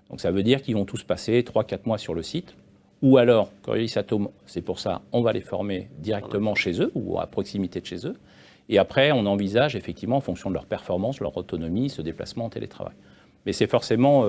Donc ça veut dire qu'ils vont tous passer 3-4 mois sur le site, ou alors, Coriolis Atom, c'est pour ça, on va les former directement chez eux ou à proximité de chez eux. Et après, on envisage effectivement, en fonction de leur performance, leur autonomie, ce déplacement en télétravail. Mais c'est forcément...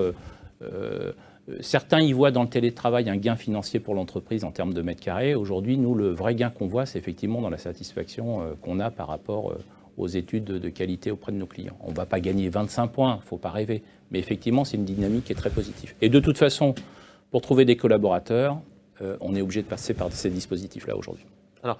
certains y voient dans le télétravail un gain financier pour l'entreprise en termes de mètres carrés. Aujourd'hui, nous, le vrai gain qu'on voit, c'est effectivement dans la satisfaction qu'on a par rapport aux études de qualité auprès de nos clients. On ne va pas gagner 25 points, il ne faut pas rêver. Mais effectivement, c'est une dynamique qui est très positive. Et de toute façon, pour trouver des collaborateurs, on est obligé de passer par ces dispositifs-là aujourd'hui. Alors,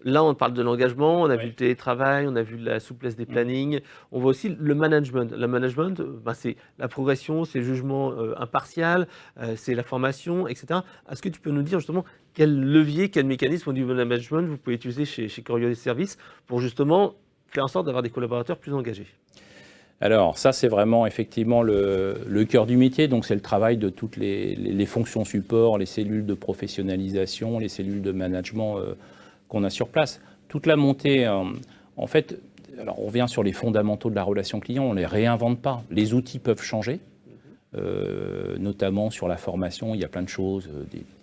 là, on parle de l'engagement, on a vu le télétravail, on a vu la souplesse des plannings, on voit aussi le management. Le management, c'est la progression, c'est le jugement impartial, c'est la formation, etc. Est-ce que tu peux nous dire justement quel levier, quel mécanisme au niveau de management vous pouvez utiliser chez Coriolis Services pour justement faire en sorte d'avoir des collaborateurs plus engagés? Alors ça, c'est vraiment effectivement le cœur du métier. Donc c'est le travail de toutes les fonctions support, les cellules de professionnalisation, les cellules de management qu'on a sur place. Toute la montée, en fait, alors on revient sur les fondamentaux de la relation client, on ne les réinvente pas. Les outils peuvent changer, notamment sur la formation, il y a plein de choses,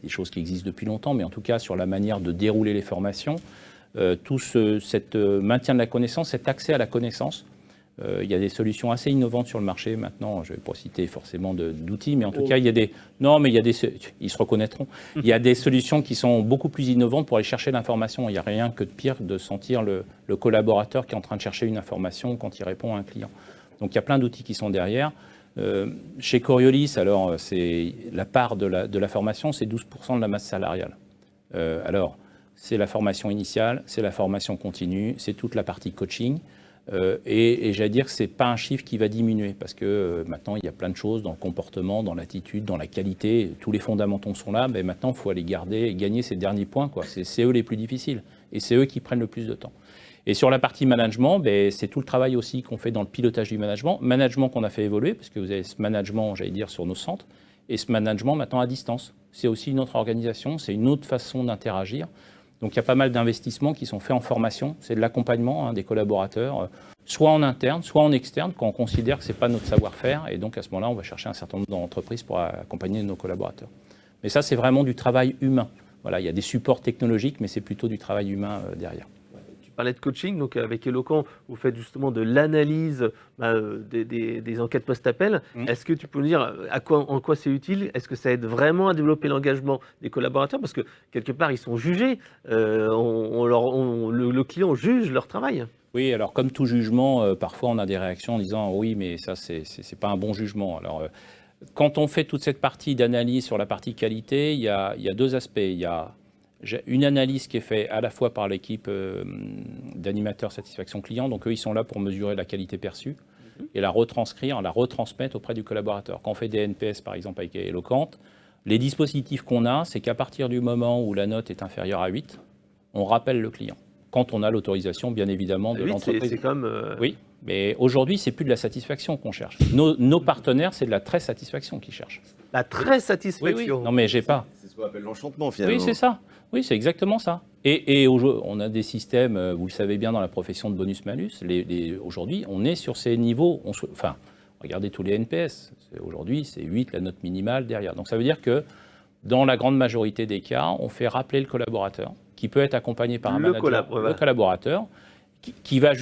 des choses qui existent depuis longtemps, mais en tout cas sur la manière de dérouler les formations, tout cet maintien de la connaissance, cet accès à la connaissance. Il y a des solutions assez innovantes sur le marché maintenant. Je ne vais pas citer forcément d'outils, mais en tout cas, il y a des... Non, mais ils se reconnaîtront. Il y a des solutions qui sont beaucoup plus innovantes pour aller chercher l'information. Il n'y a rien que de pire de sentir le collaborateur qui est en train de chercher une information quand il répond à un client. Donc, il y a plein d'outils qui sont derrière. Chez Coriolis, alors, c'est la part de la formation, c'est 12% de la masse salariale. Alors, c'est la formation initiale, c'est la formation continue, c'est toute la partie coaching. Et j'allais dire que ce n'est pas un chiffre qui va diminuer parce que maintenant, il y a plein de choses dans le comportement, dans l'attitude, dans la qualité. Tous les fondamentaux sont là, mais maintenant, il faut aller garder et gagner ces derniers points, quoi. C'est eux les plus difficiles et c'est eux qui prennent le plus de temps. Et sur la partie management, c'est tout le travail aussi qu'on fait dans le pilotage du management. Management qu'on a fait évoluer parce que vous avez ce management, j'allais dire, sur nos centres et ce management maintenant à distance. C'est aussi une autre organisation, c'est une autre façon d'interagir. Donc il y a pas mal d'investissements qui sont faits en formation. C'est de l'accompagnement des collaborateurs, soit en interne, soit en externe, quand on considère que ce n'est pas notre savoir-faire. Et donc à ce moment-là, on va chercher un certain nombre d'entreprises pour accompagner nos collaborateurs. Mais ça, c'est vraiment du travail humain. Voilà, il y a des supports technologiques, mais c'est plutôt du travail humain derrière. Tu parlais de coaching, donc avec Eloquent, vous faites justement de l'analyse des enquêtes post-appel. Est-ce que tu peux nous dire en quoi c'est utile? Est-ce que ça aide vraiment à développer l'engagement des collaborateurs? Parce que quelque part, ils sont jugés. Le client juge leur travail. Oui, alors comme tout jugement, parfois on a des réactions en disant « oui, mais ça, c'est pas un bon jugement ». Alors, quand on fait toute cette partie d'analyse sur la partie qualité, il y a deux aspects. Il y a une analyse qui est faite à la fois par l'équipe d'animateurs satisfaction client, donc eux ils sont là pour mesurer la qualité perçue et la retranscrire, la retransmettre auprès du collaborateur. Quand on fait des NPS par exemple avec Eloquent, les dispositifs qu'on a, c'est qu'à partir du moment où la note est inférieure à 8, on rappelle le client. Quand on a l'autorisation bien évidemment de l'entreprise. C'est comme Oui, mais aujourd'hui c'est plus de la satisfaction qu'on cherche. Nos partenaires, c'est de la très satisfaction qu'ils cherchent. La très satisfaction. Oui. Non mais j'ai pas. C'est ce qu'on appelle l'enchantement finalement. Oui, c'est ça. Oui, c'est exactement ça. Et on a des systèmes, vous le savez bien, dans la profession de bonus-malus. Aujourd'hui, on est sur ces niveaux. Regardez tous les NPS. Aujourd'hui, c'est 8, la note minimale derrière. Donc ça veut dire que dans la grande majorité des cas, on fait rappeler le collaborateur, qui peut être accompagné par un manager, le collaborateur, qui va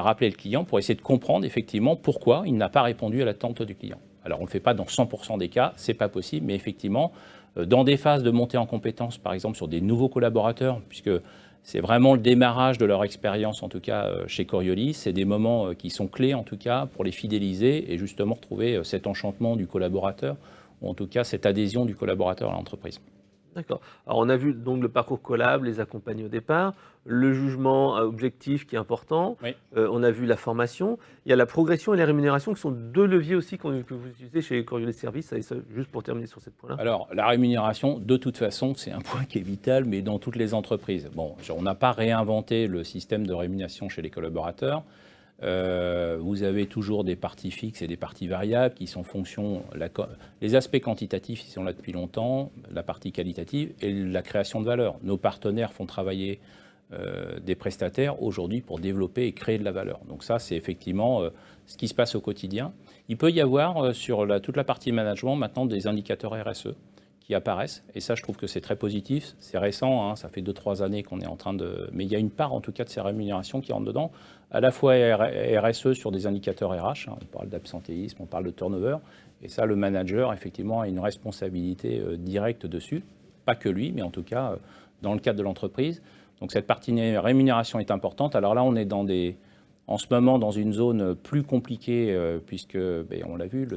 rappeler le client pour essayer de comprendre effectivement pourquoi il n'a pas répondu à l'attente du client. Alors on ne le fait pas dans 100% des cas, c'est pas possible, mais effectivement, dans des phases de montée en compétences, par exemple sur des nouveaux collaborateurs, puisque c'est vraiment le démarrage de leur expérience, en tout cas chez Coriolis, c'est des moments qui sont clés en tout cas pour les fidéliser et justement retrouver cet enchantement du collaborateur, ou en tout cas cette adhésion du collaborateur à l'entreprise. D'accord. Alors on a vu donc le parcours collab, les accompagner au départ, le jugement objectif qui est important, Oui. On a vu la formation, il y a la progression et la rémunération qui sont deux leviers aussi que vous utilisez chez Coriolis Services, juste pour terminer sur ce point-là. Alors la rémunération, de toute façon, c'est un point qui est vital, mais dans toutes les entreprises. Bon, on n'a pas réinventé le système de rémunération chez les collaborateurs. Vous avez toujours des parties fixes et des parties variables qui sont fonction. Les aspects quantitatifs, ils sont là depuis longtemps, la partie qualitative et la création de valeur. Nos partenaires font travailler des prestataires aujourd'hui pour développer et créer de la valeur. Donc ça, c'est effectivement ce qui se passe au quotidien. Il peut y avoir sur toute la partie management maintenant des indicateurs RSE qui apparaissent. Et ça, je trouve que c'est très positif. C'est récent, hein, ça fait 2-3 années qu'on est en train de... Mais il y a une part, en tout cas, de ces rémunérations qui rentre dedans, à la fois RSE sur des indicateurs RH, hein, on parle d'absentéisme, on parle de turnover, et ça, le manager, effectivement, a une responsabilité directe dessus. Pas que lui, mais en tout cas, dans le cadre de l'entreprise. Donc cette partie rémunération est importante. Alors là, on est en ce moment dans une zone plus compliquée, puisque, on l'a vu,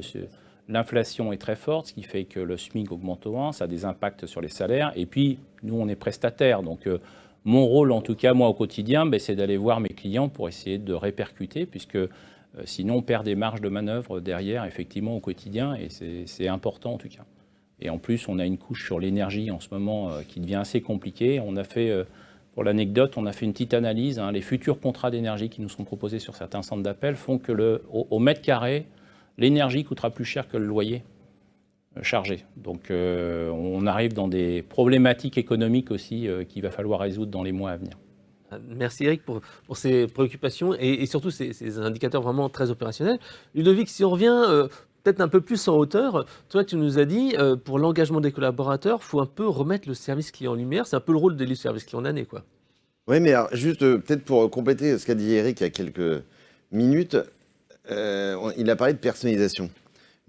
l'inflation est très forte, ce qui fait que le SMIC augmente au 1, ça a des impacts sur les salaires. Et puis, nous, on est prestataires. Donc, mon rôle, en tout cas, moi, au quotidien, c'est d'aller voir mes clients pour essayer de répercuter, puisque sinon, on perd des marges de manœuvre derrière, effectivement, au quotidien. Et c'est important, en tout cas. Et en plus, on a une couche sur l'énergie en ce moment qui devient assez compliquée. On a fait, pour l'anecdote, on a fait une petite analyse. Hein, les futurs contrats d'énergie qui nous sont proposés sur certains centres d'appel font que au mètre carré, l'énergie coûtera plus cher que le loyer chargé. Donc on arrive dans des problématiques économiques aussi qu'il va falloir résoudre dans les mois à venir. Merci Eric pour ces préoccupations et surtout ces indicateurs vraiment très opérationnels. Ludovic, si on revient peut-être un peu plus en hauteur, toi tu nous as dit pour l'engagement des collaborateurs, il faut un peu remettre le service client en lumière. C'est un peu le rôle des services clients d'année, quoi. Oui, mais alors, juste peut-être pour compléter ce qu'a dit Eric il y a quelques minutes, il a parlé de personnalisation.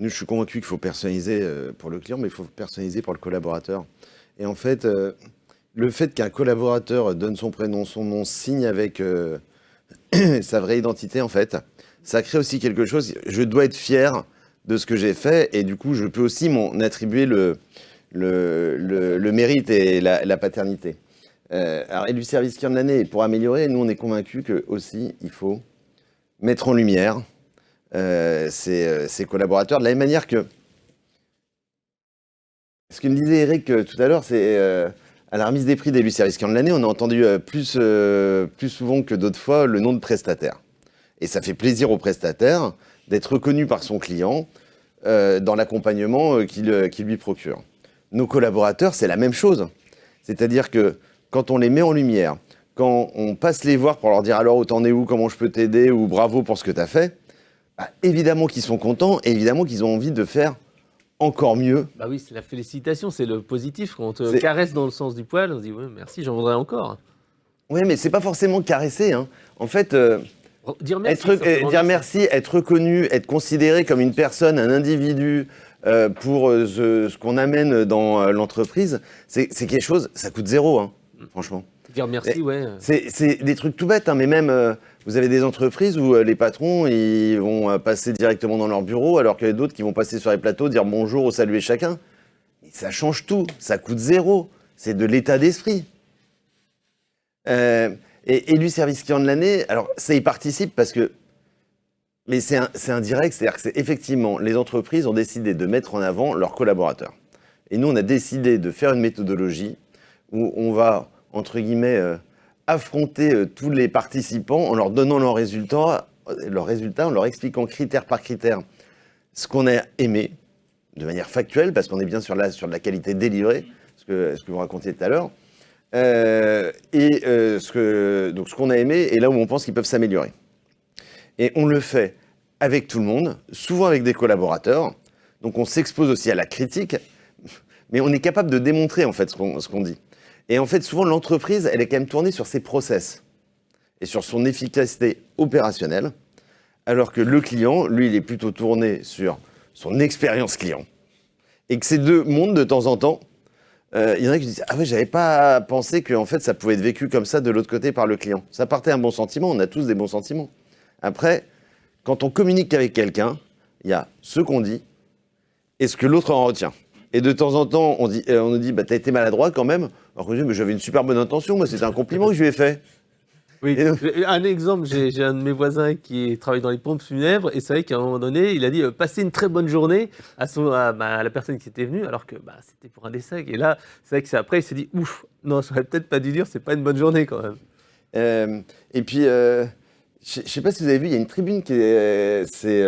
Nous, je suis convaincu qu'il faut personnaliser pour le client, mais il faut personnaliser pour le collaborateur. Et en fait, le fait qu'un collaborateur donne son prénom, son nom, signe avec sa vraie identité, en fait, ça crée aussi quelque chose. Je dois être fier de ce que j'ai fait, et du coup, je peux aussi m'en attribuer le mérite et la paternité. Alors, élu service client de l'année, et pour améliorer, nous, on est convaincus que aussi, il faut mettre en lumière ses collaborateurs, de la même manière que ce que me disait Eric tout à l'heure, c'est à la remise des prix d'élu service client de l'année, on a entendu plus souvent que d'autres fois le nom de prestataire. Et ça fait plaisir au prestataire d'être reconnu par son client dans l'accompagnement qu'il lui procure. Nos collaborateurs, c'est la même chose. C'est-à-dire que quand on les met en lumière, quand on passe les voir pour leur dire alors t'en es où, comment je peux t'aider, ou bravo pour ce que tu as fait, bah, évidemment qu'ils sont contents et évidemment qu'ils ont envie de faire encore mieux. Bah oui, c'est la félicitation, c'est le positif. Quand on te caresse dans le sens du poil, on se dit ouais, merci, j'en voudrais encore. Oui, mais c'est pas forcément caresser. Hein. En fait, dire merci, dire merci, être reconnu, être considéré comme une personne, un individu pour ce qu'on amène dans l'entreprise, c'est quelque chose, ça coûte zéro, hein, franchement. Dire merci, ouais. C'est des trucs tout bêtes, hein, mais même, vous avez des entreprises où les patrons, ils vont passer directement dans leur bureau, alors qu'il y a d'autres qui vont passer sur les plateaux, dire bonjour ou saluer chacun. Et ça change tout, ça coûte zéro. C'est de l'état d'esprit. Et élu service client de l'année, alors ça y participe parce que, mais c'est indirect, c'est-à-dire que c'est effectivement, les entreprises ont décidé de mettre en avant leurs collaborateurs. Et nous, on a décidé de faire une méthodologie où on va, entre guillemets, affronter tous les participants en leur donnant leurs résultats, en leur expliquant critère par critère ce qu'on a aimé, de manière factuelle, parce qu'on est bien sur de la qualité délivrée, ce que vous racontiez tout à l'heure, donc ce qu'on a aimé et là où on pense qu'ils peuvent s'améliorer. Et on le fait avec tout le monde, souvent avec des collaborateurs, donc on s'expose aussi à la critique, mais on est capable de démontrer en fait ce qu'on dit. Et en fait, souvent, l'entreprise, elle est quand même tournée sur ses process et sur son efficacité opérationnelle, alors que le client, lui, il est plutôt tourné sur son expérience client. Et que ces deux mondes, de temps en temps, il y en a qui disent « Ah ouais, j'avais pas pensé que en fait, ça pouvait être vécu comme ça de l'autre côté par le client. » Ça partait un bon sentiment, on a tous des bons sentiments. Après, quand on communique avec quelqu'un, il y a ce qu'on dit et ce que l'autre en retient. Et de temps en temps, on nous dit bah, « T'as été maladroit quand même ?» Alors que je dis « Mais j'avais une super bonne intention, moi c'était un compliment que je lui ai fait. » Oui, un exemple, j'ai un de mes voisins qui travaille dans les pompes funèbres et c'est vrai qu'à un moment donné, il a dit passer une très bonne journée à la personne qui était venue alors que c'était pour un décès. Et là, c'est vrai que c'est après, il s'est dit ouf, non, j'aurais peut-être pas dû dire, c'est pas une bonne journée quand même. Et puis, je sais pas si vous avez vu, il y a une tribune c'est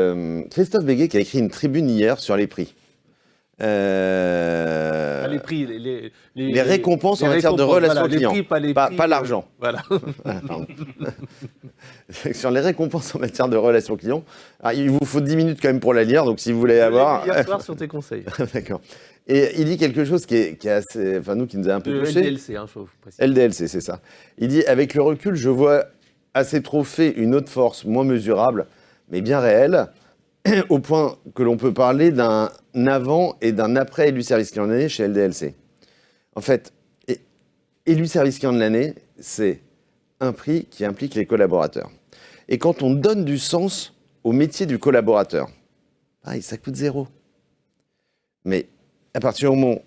Christophe Béguet qui a écrit une tribune hier sur les prix. Les prix, les récompenses en matière de relations clients, pas l'argent. Voilà. Voilà, pardon. Sur les récompenses en matière de relations clients, il vous faut 10 minutes quand même pour la lire, donc si vous voulez avoir... Hier soir sur tes conseils. D'accord. Et il dit quelque chose qui est assez... Enfin, nous, qui nous a un peu touché. LDLC, je vous précise. LDLC, c'est ça. Il dit, avec le recul, je vois assez trop fait une autre force moins mesurable, mais bien réelle, au point que l'on peut parler d'un avant et d'un après élu service client de l'année chez LDLC. En fait, élu service client de l'année, c'est un prix qui implique les collaborateurs. Et quand on donne du sens au métier du collaborateur, ça coûte 0. Mais à partir du moment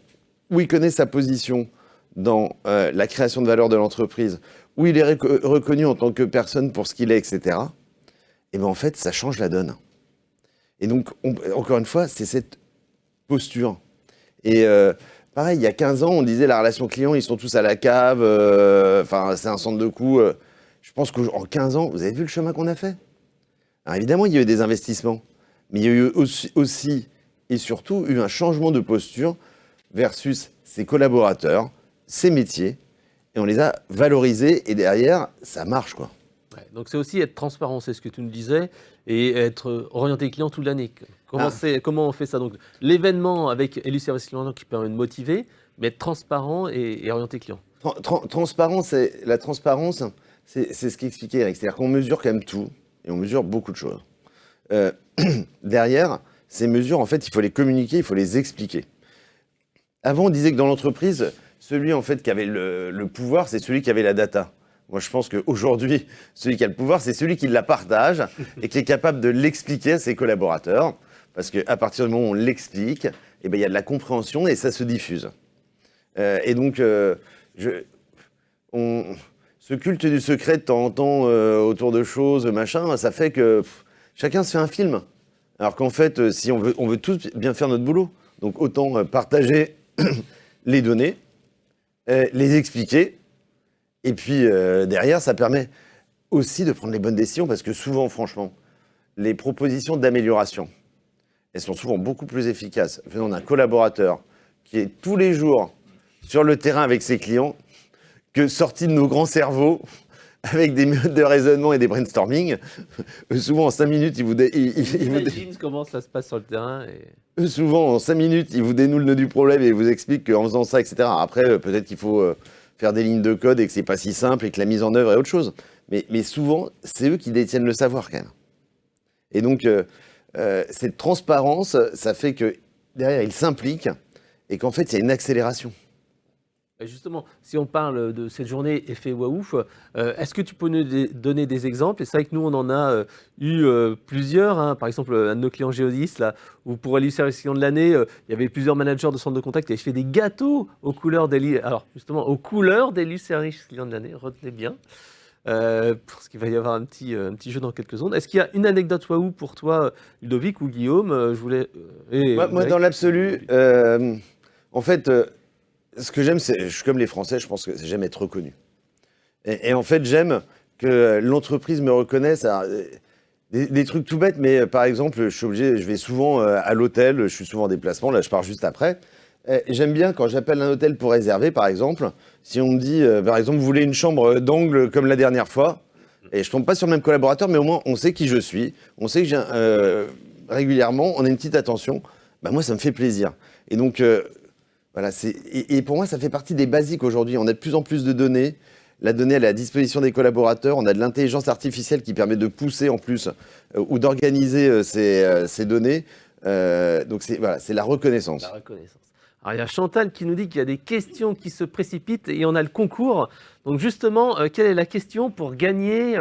où il connaît sa position dans la création de valeur de l'entreprise, où il est reconnu en tant que personne pour ce qu'il est, etc., et bien en fait, ça change la donne. Et donc, encore une fois, c'est cette posture. Et pareil, il y a 15 ans, on disait la relation client, ils sont tous à la cave, c'est un centre de coût. Je pense qu'en 15 ans, vous avez vu le chemin qu'on a fait? Alors évidemment, il y a eu des investissements, mais il y a eu aussi et surtout un changement de posture versus ses collaborateurs, ses métiers, et on les a valorisés, et derrière, ça marche, quoi. Ouais, donc c'est aussi être transparent, c'est ce que tu nous disais, et être orienté client toute l'année. Comment on fait ça? Donc l'événement avec élu service client qui permet de motiver, mais être transparent et orienté client. La transparence, c'est ce qu'expliquait Eric. C'est-à-dire qu'on mesure quand même tout, et on mesure beaucoup de choses. Derrière, ces mesures, en fait, il faut les communiquer, il faut les expliquer. Avant, on disait que dans l'entreprise, celui en fait qui avait le pouvoir, c'est celui qui avait la data. Moi, je pense qu'aujourd'hui, celui qui a le pouvoir, c'est celui qui la partage et qui est capable de l'expliquer à ses collaborateurs. Parce qu'à partir du moment où on l'explique, il y a de la compréhension et ça se diffuse. Et donc, ce culte du secret de temps en temps autour de choses, machin, ça fait que chacun se fait un film. Alors qu'en fait, si on veut tous bien faire notre boulot, donc autant partager les données, les expliquer. Et puis derrière, ça permet aussi de prendre les bonnes décisions parce que souvent, franchement, les propositions d'amélioration, elles sont souvent beaucoup plus efficaces venant d'un collaborateur qui est tous les jours sur le terrain avec ses clients que sorti de nos grands cerveaux avec des méthodes de raisonnement et des brainstorming. Souvent, en 5 minutes, Imagine comment ça se passe sur le terrain. Souvent, en 5 minutes, il vous dénoue le nœud du problème et il vous explique qu'en faisant ça, etc. Après, peut-être qu'il faut... faire des lignes de code et que c'est pas si simple et que la mise en œuvre est autre chose. Mais souvent, c'est eux qui détiennent le savoir quand même. Et donc, cette transparence, ça fait que derrière, ils s'impliquent et qu'en fait, il y a une accélération. Justement, si on parle de cette journée effet waouh, est-ce que tu peux nous donner des exemples? Et c'est vrai que nous, on en a eu plusieurs. Par exemple, un de nos clients Geodis, là, où pour élu service client de l'annane, il y avait plusieurs managers de centre de contact qui avaient fait des gâteaux aux couleurs d'élu. Alors, justement, aux couleurs d'élu service client de l'année, retenez bien. Parce qu'il va y avoir un petit jeu dans quelques secondes. Est-ce qu'il y a une anecdote waouh pour toi, Ludovic ou Guillaume? Moi, dans l'absolu, en fait... ce que j'aime, je suis comme les Français, je pense que j'aime être reconnu. Et en fait, j'aime que l'entreprise me reconnaisse. Des trucs tout bêtes, mais par exemple, je vais souvent à l'hôtel, je suis souvent en déplacement, là je pars juste après. J'aime bien quand j'appelle un hôtel pour réserver, par exemple, si on me dit, par exemple, vous voulez une chambre d'angle comme la dernière fois, et je tombe pas sur le même collaborateur, mais au moins on sait qui je suis, on sait que régulièrement, on a une petite attention, moi ça me fait plaisir. Et donc... voilà, et pour moi, ça fait partie des basiques aujourd'hui. On a de plus en plus de données. La donnée, elle est à disposition des collaborateurs. On a de l'intelligence artificielle qui permet de pousser en plus ou d'organiser ces données. Donc, c'est la reconnaissance. La reconnaissance. Alors, il y a Chantal qui nous dit qu'il y a des questions qui se précipitent et on a le concours. Donc, justement, quelle est la question pour gagner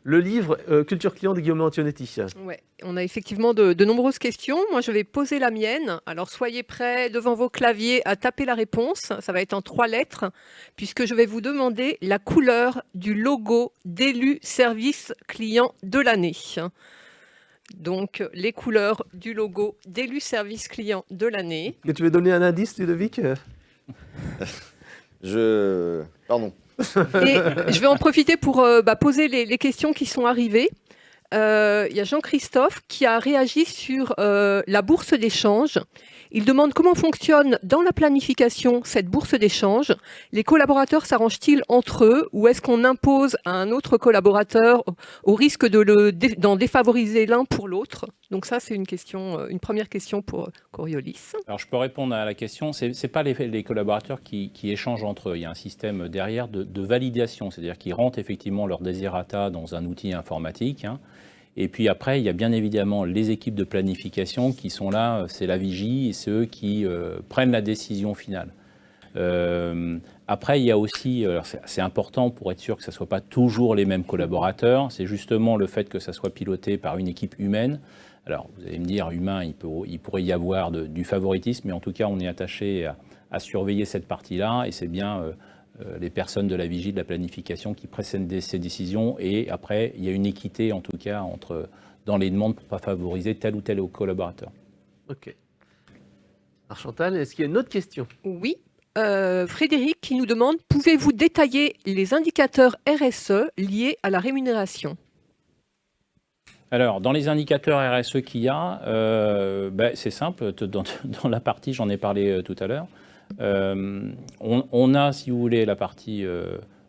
le livre Culture Client de Guillaume Antionetti? Ouais, on a effectivement de nombreuses questions. Moi, je vais poser la mienne. Alors, soyez prêts devant vos claviers à taper la réponse. Ça va être en 3 lettres, puisque je vais vous demander la couleur du logo d'élu service client de l'année. Donc, les couleurs du logo d'élu service client de l'année. Tu veux donner un indice, Ludovic? Pardon. Et je vais en profiter pour poser les questions qui sont arrivées. il y a Jean-Christophe qui a réagi sur la bourse d'échange. Il demande comment fonctionne dans la planification cette bourse d'échange. Les collaborateurs s'arrangent-ils entre eux ou est-ce qu'on impose à un autre collaborateur au risque d'en défavoriser l'un pour l'autre? Donc ça, c'est une première question pour Coriolis. Alors, je peux répondre à la question. Ce n'est pas les collaborateurs qui échangent entre eux. Il y a un système derrière de validation, c'est-à-dire qu'ils rentrent effectivement leur desiderata dans un outil informatique. Et puis après, il y a bien évidemment les équipes de planification qui sont là, c'est la vigie, et c'est eux qui prennent la décision finale. Après, il y a aussi, c'est important pour être sûr que ce ne soit pas toujours les mêmes collaborateurs, c'est justement le fait que ça soit piloté par une équipe humaine. Alors, vous allez me dire, humain, il pourrait y avoir du favoritisme, mais en tout cas, on est attaché à surveiller cette partie-là, et c'est bien les personnes de la vigie, de la planification qui prennent ces décisions, et après, il y a une équité, en tout cas, dans les demandes pour ne pas favoriser tel ou tel collaborateur. Ok. Alors Chantal, est-ce qu'il y a une autre question? Oui. Frédéric qui nous demande, pouvez-vous détailler les indicateurs RSE liés à la rémunération? Alors, dans les indicateurs RSE qu'il y a, c'est simple, dans la partie, j'en ai parlé tout à l'heure, on a, si vous voulez, la partie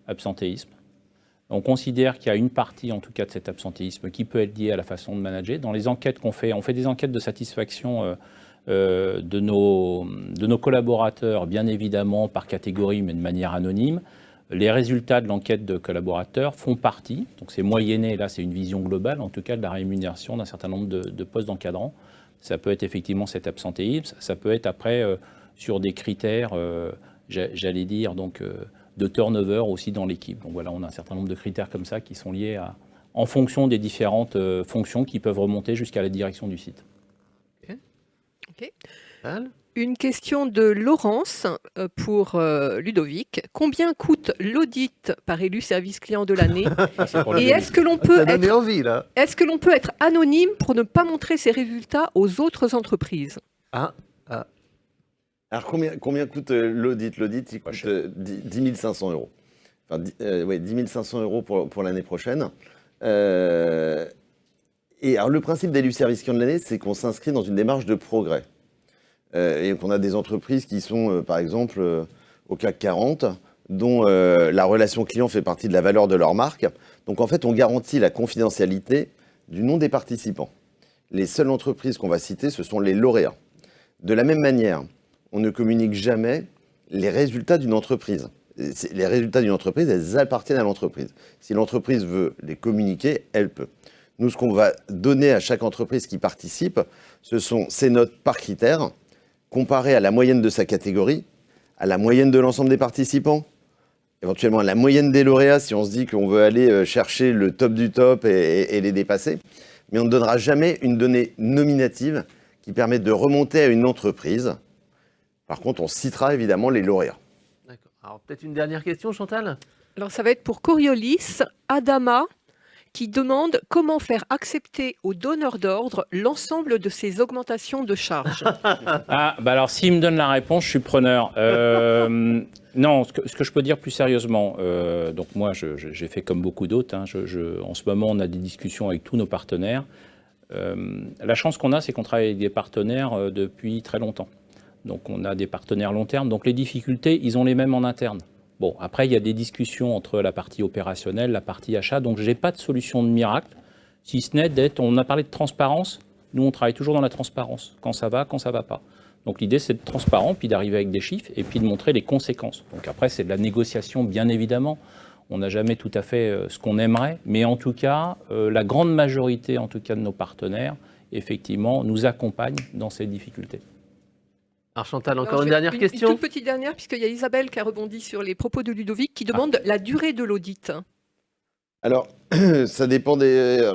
absentéisme. On considère qu'il y a une partie, en tout cas, de cet absentéisme qui peut être liée à la façon de manager. Dans les enquêtes qu'on fait, on fait des enquêtes de satisfaction de nos collaborateurs, bien évidemment, par catégorie, mais de manière anonyme. Les résultats de l'enquête de collaborateurs font partie, donc c'est moyenné, là c'est une vision globale, en tout cas de la rémunération d'un certain nombre de postes d'encadrants. Ça peut être effectivement cet absentéisme, ça peut être après sur des critères, j'allais dire, donc, de turnover aussi dans l'équipe. Donc voilà, on a un certain nombre de critères comme ça qui sont liés en fonction des différentes fonctions qui peuvent remonter jusqu'à la direction du site. Okay. Une question de Laurence pour Ludovic. Combien coûte l'audit par élu service client de l'année? Et est-ce que l'on peut être anonyme pour ne pas montrer ses résultats aux autres entreprises? Alors combien coûte l'audit? L'audit, il coûte 10 500 €. Enfin, 10 500 € pour l'année prochaine. Et alors le principe d'élu service client de l'année, c'est qu'on s'inscrit dans une démarche de progrès. Et qu'on a des entreprises qui sont, par exemple, au CAC 40, dont la relation client fait partie de la valeur de leur marque. Donc en fait, on garantit la confidentialité du nom des participants. Les seules entreprises qu'on va citer, ce sont les lauréats. De la même manière, on ne communique jamais les résultats d'une entreprise. Les résultats d'une entreprise, elles appartiennent à l'entreprise. Si l'entreprise veut les communiquer, elle peut. Nous, ce qu'on va donner à chaque entreprise qui participe, ce sont ses notes par critère, comparées à la moyenne de sa catégorie, à la moyenne de l'ensemble des participants, éventuellement à la moyenne des lauréats si on se dit qu'on veut aller chercher le top du top et les dépasser. Mais on ne donnera jamais une donnée nominative qui permet de remonter à une entreprise. Par contre, on citera évidemment les lauréats. D'accord. Alors peut-être une dernière question, Chantal? Alors ça va être pour Coriolis, Adama, qui demande comment faire accepter aux donneurs d'ordre l'ensemble de ces augmentations de charges. Alors s'il me donne la réponse, je suis preneur. Non, ce que je peux dire plus sérieusement, donc moi j'ai fait comme beaucoup d'autres, en ce moment on a des discussions avec tous nos partenaires. La chance qu'on a, c'est qu'on travaille avec des partenaires depuis très longtemps. Donc on a des partenaires long terme, donc les difficultés, ils ont les mêmes en interne. Bon, après, il y a des discussions entre la partie opérationnelle, la partie achat, donc je n'ai pas de solution de miracle, si ce n'est on a parlé de transparence, nous on travaille toujours dans la transparence, quand ça va pas. Donc l'idée c'est d'être transparent, puis d'arriver avec des chiffres, et puis de montrer les conséquences. Donc après, c'est de la négociation, bien évidemment, on n'a jamais tout à fait ce qu'on aimerait, mais en tout cas, la grande majorité en tout cas de nos partenaires, effectivement, nous accompagnent dans ces difficultés. Alors Chantal, encore une dernière question. Une toute petite dernière, puisqu'il y a Isabelle qui a rebondi sur les propos de Ludovic, qui demande la durée de l'audit. Alors, ça dépend des...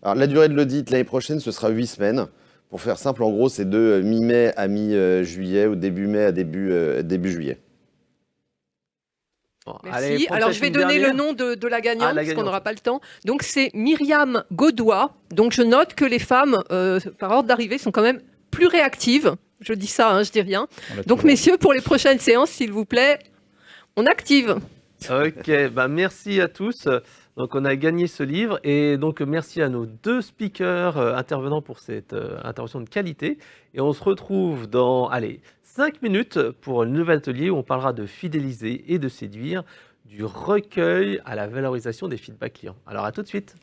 Alors, la durée de l'audit l'année prochaine, ce sera 8 semaines. Pour faire simple, en gros, c'est de mi-mai à mi-juillet ou début mai à début juillet. Bon, merci. allez, alors, je vais donner le nom de la gagnante, parce qu'on n'aura pas le temps. Donc, c'est Myriam Gaudois. Donc, je note que les femmes, par ordre d'arrivée, sont quand même plus réactives. Je dis ça, je dis rien. Donc, messieurs, pour les prochaines séances, s'il vous plaît, on active. Ok, merci à tous. Donc on a gagné ce livre et donc merci à nos 2 speakers intervenants pour cette intervention de qualité. Et on se retrouve dans 5 minutes pour un nouvel atelier où on parlera de fidéliser et de séduire, du recueil à la valorisation des feedbacks clients. Alors à tout de suite.